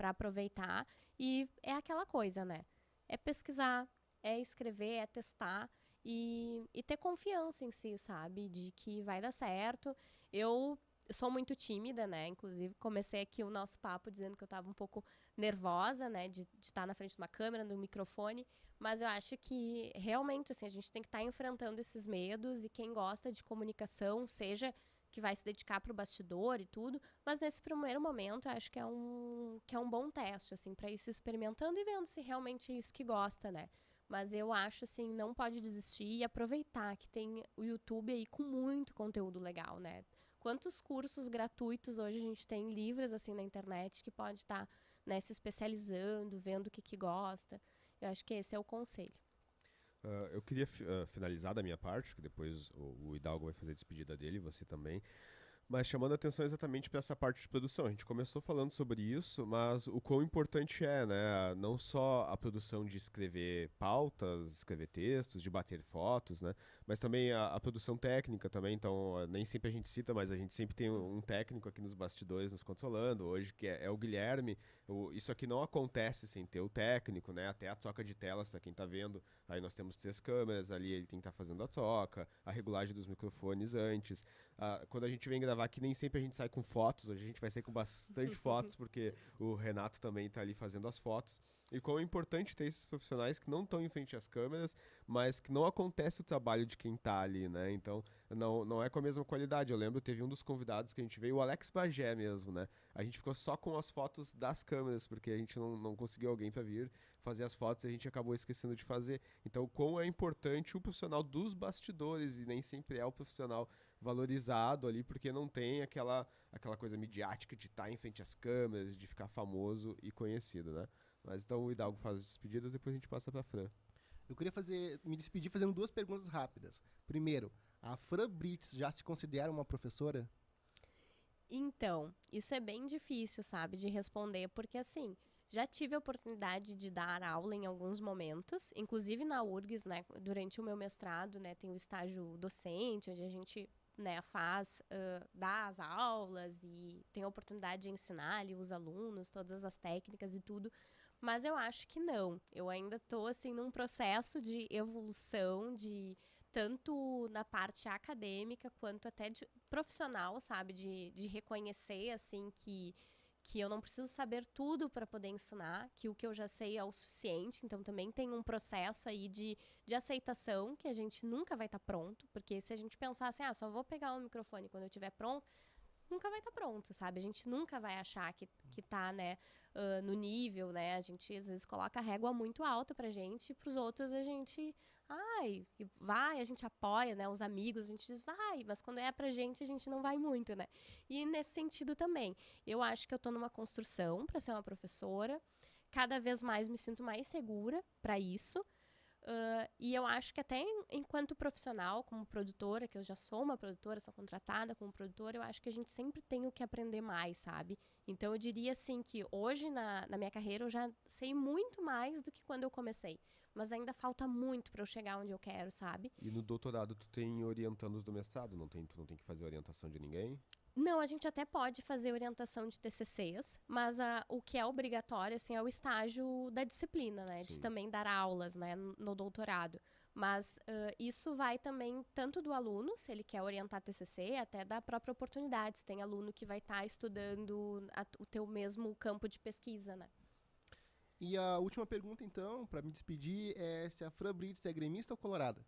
S3: aproveitar. E é aquela coisa, né? É pesquisar, é escrever, é testar e ter confiança em si, sabe? De que vai dar certo. Eu sou muito tímida, né? Inclusive, comecei aqui o nosso papo dizendo que eu estava um pouco nervosa, né? De estar na frente de uma câmera, no microfone. Mas eu acho que, realmente, assim, a gente tem que estar enfrentando esses medos. E quem gosta de comunicação, seja que vai se dedicar para o bastidor e tudo. Mas nesse primeiro momento, eu acho que é um bom teste, assim, para ir se experimentando e vendo se realmente é isso que gosta, né? Mas eu acho, assim, não pode desistir e aproveitar que tem o YouTube aí com muito conteúdo legal, né? Quantos cursos gratuitos hoje a gente tem livres, assim, na internet que pode estar, né, se especializando, vendo o que gosta. Eu acho que esse é o conselho.
S1: Eu queria finalizar da minha parte, que depois o Hidalgo vai fazer a despedida dele, você também. Mas chamando a atenção exatamente para essa parte de produção. A gente começou falando sobre isso, mas o quão importante é, né? Não só a produção de escrever pautas, escrever textos, de bater fotos, né? Mas também a produção técnica também. Então, nem sempre a gente cita, mas a gente sempre tem um técnico aqui nos bastidores nos consolando. Hoje, que é o Guilherme. Isso aqui não acontece sem ter o técnico, né? Até a troca de telas, para quem tá vendo. Aí nós temos 3 câmeras, ali ele tem que estar fazendo a troca, a regulagem dos microfones antes. Quando a gente vem gravar aqui, nem sempre a gente sai com fotos, hoje a gente vai sair com bastante fotos, porque o Renato também está ali fazendo as fotos. E como é importante ter esses profissionais que não estão em frente às câmeras, mas que não acontece o trabalho de quem está ali, né? Então, não é com a mesma qualidade. Eu lembro, teve um dos convidados que a gente veio, o Alex Bagé mesmo, né? A gente ficou só com as fotos das câmeras, porque a gente não conseguiu alguém para vir fazer as fotos e a gente acabou esquecendo de fazer. Então, como é importante o profissional dos bastidores, e nem sempre é o profissional valorizado ali, porque não tem aquela coisa midiática de estar em frente às câmeras, de ficar famoso e conhecido, né? Mas então o Hidalgo faz as despedidas, depois a gente passa pra Fran.
S2: Eu queria me despedir fazendo 2 perguntas rápidas. Primeiro, a Fran Brits já se considera uma professora?
S3: Então, isso é bem difícil, sabe, de responder, porque assim, já tive a oportunidade de dar aula em alguns momentos, inclusive na URGS, né, durante o meu mestrado, né, tem o estágio docente, onde a gente, né, dá as aulas e tem a oportunidade de ensinar ali os alunos, todas as técnicas e tudo, mas eu acho que não. Eu ainda estou, assim, num processo de evolução, tanto na parte acadêmica quanto até de profissional, sabe? De reconhecer, assim, que eu não preciso saber tudo para poder ensinar, que o que eu já sei é o suficiente. Então, também tem um processo aí de aceitação, que a gente nunca vai estar pronto, porque se a gente pensar assim, só vou pegar o microfone quando eu estiver pronto, nunca vai estar pronto, sabe? A gente nunca vai achar que tá, né, no nível, né? A gente, às vezes, coloca a régua muito alta pra gente, e pros outros a gente, vai, a gente apoia, né? Os amigos, a gente diz, vai, mas quando é pra gente, a gente não vai muito, né? E nesse sentido também, eu acho que eu tô numa construção pra ser uma professora, cada vez mais me sinto mais segura pra isso. E eu acho que até enquanto profissional, como produtora, que eu já sou uma produtora, sou contratada como produtora, eu acho que a gente sempre tem o que aprender mais, sabe? Então eu diria assim que hoje na minha carreira eu já sei muito mais do que quando eu comecei. Mas ainda falta muito para eu chegar onde eu quero, sabe?
S1: E no doutorado tu tem orientandos do mestrado, tu não tem que fazer orientação de ninguém?
S3: Não, a gente até pode fazer orientação de TCCs, mas o que é obrigatório, assim, é o estágio da disciplina, né?
S1: Sim.
S3: De também dar aulas, né, no doutorado. Mas isso vai também tanto do aluno, se ele quer orientar TCC, até da própria oportunidade. Se tem aluno que vai estar estudando o teu mesmo campo de pesquisa, né?
S2: E a última pergunta, então, para me despedir, é se a Fran Brits é gremista ou colorada?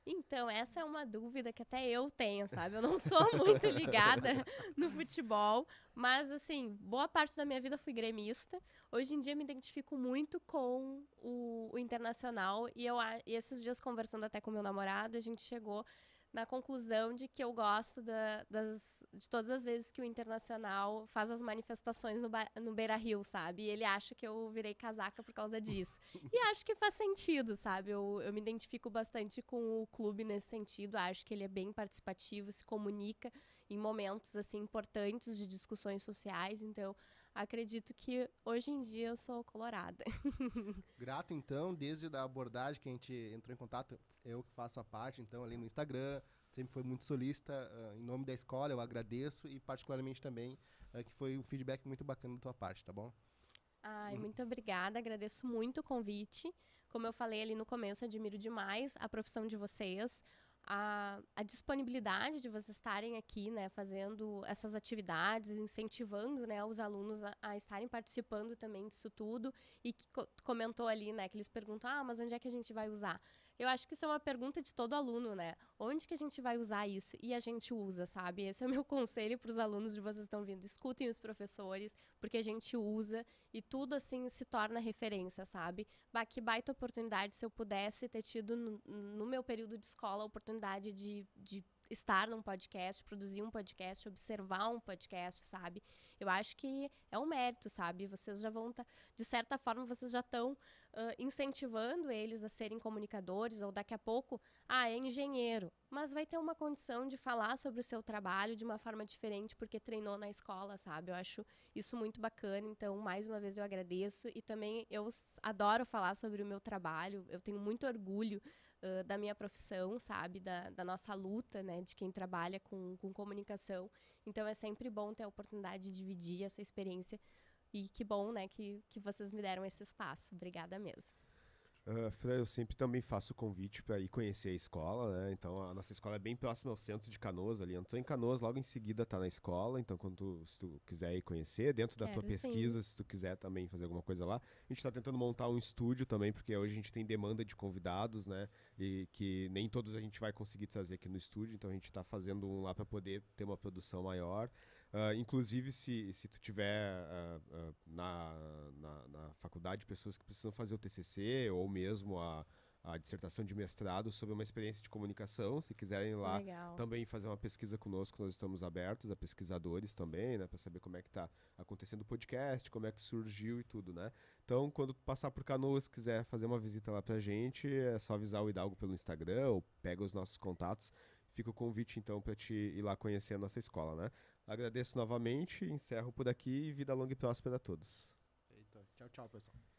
S3: Então, essa é uma dúvida que até eu tenho, sabe? Eu não sou muito ligada no futebol, mas, assim, boa parte da minha vida fui gremista. Hoje em dia me identifico muito com o Internacional e esses dias conversando até com meu namorado, a gente chegou na conclusão de que eu gosto de todas as vezes que o Internacional faz as manifestações no Beira-Rio, sabe? E ele acha que eu virei casaca por causa disso. E acho que faz sentido, sabe? Eu me identifico bastante com o clube nesse sentido. Acho que ele é bem participativo, se comunica em momentos, assim, importantes de discussões sociais. Então, acredito que hoje em dia eu sou colorada.
S2: Grato, então, desde a abordagem que a gente entrou em contato, eu que faço a parte, então, ali no Instagram, sempre foi muito solícita, em nome da escola, eu agradeço, e particularmente também, que foi um feedback muito bacana da tua parte, tá bom?
S3: Ai, muito obrigada, agradeço muito o convite. Como eu falei ali no começo, admiro demais a profissão de vocês, a disponibilidade de vocês estarem aqui, né, fazendo essas atividades, incentivando, né, os alunos a estarem participando também disso tudo, e que comentou ali, né, que eles perguntam, mas onde é que a gente vai usar? Eu acho que isso é uma pergunta de todo aluno, né? Onde que a gente vai usar isso? E a gente usa, sabe? Esse é o meu conselho para os alunos de vocês que estão vindo. Escutem os professores, porque a gente usa e tudo, assim, se torna referência, sabe? Que baita oportunidade se eu pudesse ter tido no meu período de escola a oportunidade de estar num podcast, produzir um podcast, observar um podcast, sabe? Eu acho que é um mérito, sabe? Vocês já vão de certa forma, vocês já estão incentivando eles a serem comunicadores, ou daqui a pouco, é engenheiro, mas vai ter uma condição de falar sobre o seu trabalho de uma forma diferente porque treinou na escola, sabe? Eu acho isso muito bacana, então, mais uma vez eu agradeço, e também eu adoro falar sobre o meu trabalho, eu tenho muito orgulho da minha profissão, sabe? Da nossa luta, né? De quem trabalha com comunicação, então é sempre bom ter a oportunidade de dividir essa experiência. E que bom, né, que vocês me deram esse espaço. Obrigada mesmo.
S1: Fran, eu sempre também faço convite para ir conhecer a escola, né? Então, a nossa escola é bem próxima ao centro de Canoas, ali. Entrou em Canoas, logo em seguida tá na escola. Então, se tu quiser ir conhecer, dentro da tua pesquisa, se tu quiser também fazer alguma coisa lá. A gente tá tentando montar um estúdio também, porque hoje a gente tem demanda de convidados, né? E que nem todos a gente vai conseguir trazer aqui no estúdio. Então, a gente tá fazendo um lá para poder ter uma produção maior. Inclusive, se tu tiver na faculdade pessoas que precisam fazer o TCC ou mesmo a dissertação de mestrado sobre uma experiência de comunicação, se quiserem ir lá também fazer uma pesquisa conosco, nós estamos abertos a pesquisadores também, né, para saber como é que está acontecendo o podcast, como é que surgiu e tudo, né? Então, quando passar por Canoas, quiser fazer uma visita lá pra gente, é só avisar o Hidalgo pelo Instagram ou pega os nossos contatos. Fica o convite, então, para te ir lá conhecer a nossa escola, né? Agradeço novamente, encerro por aqui e vida longa e próspera a todos.
S2: Eita, tchau, tchau, pessoal.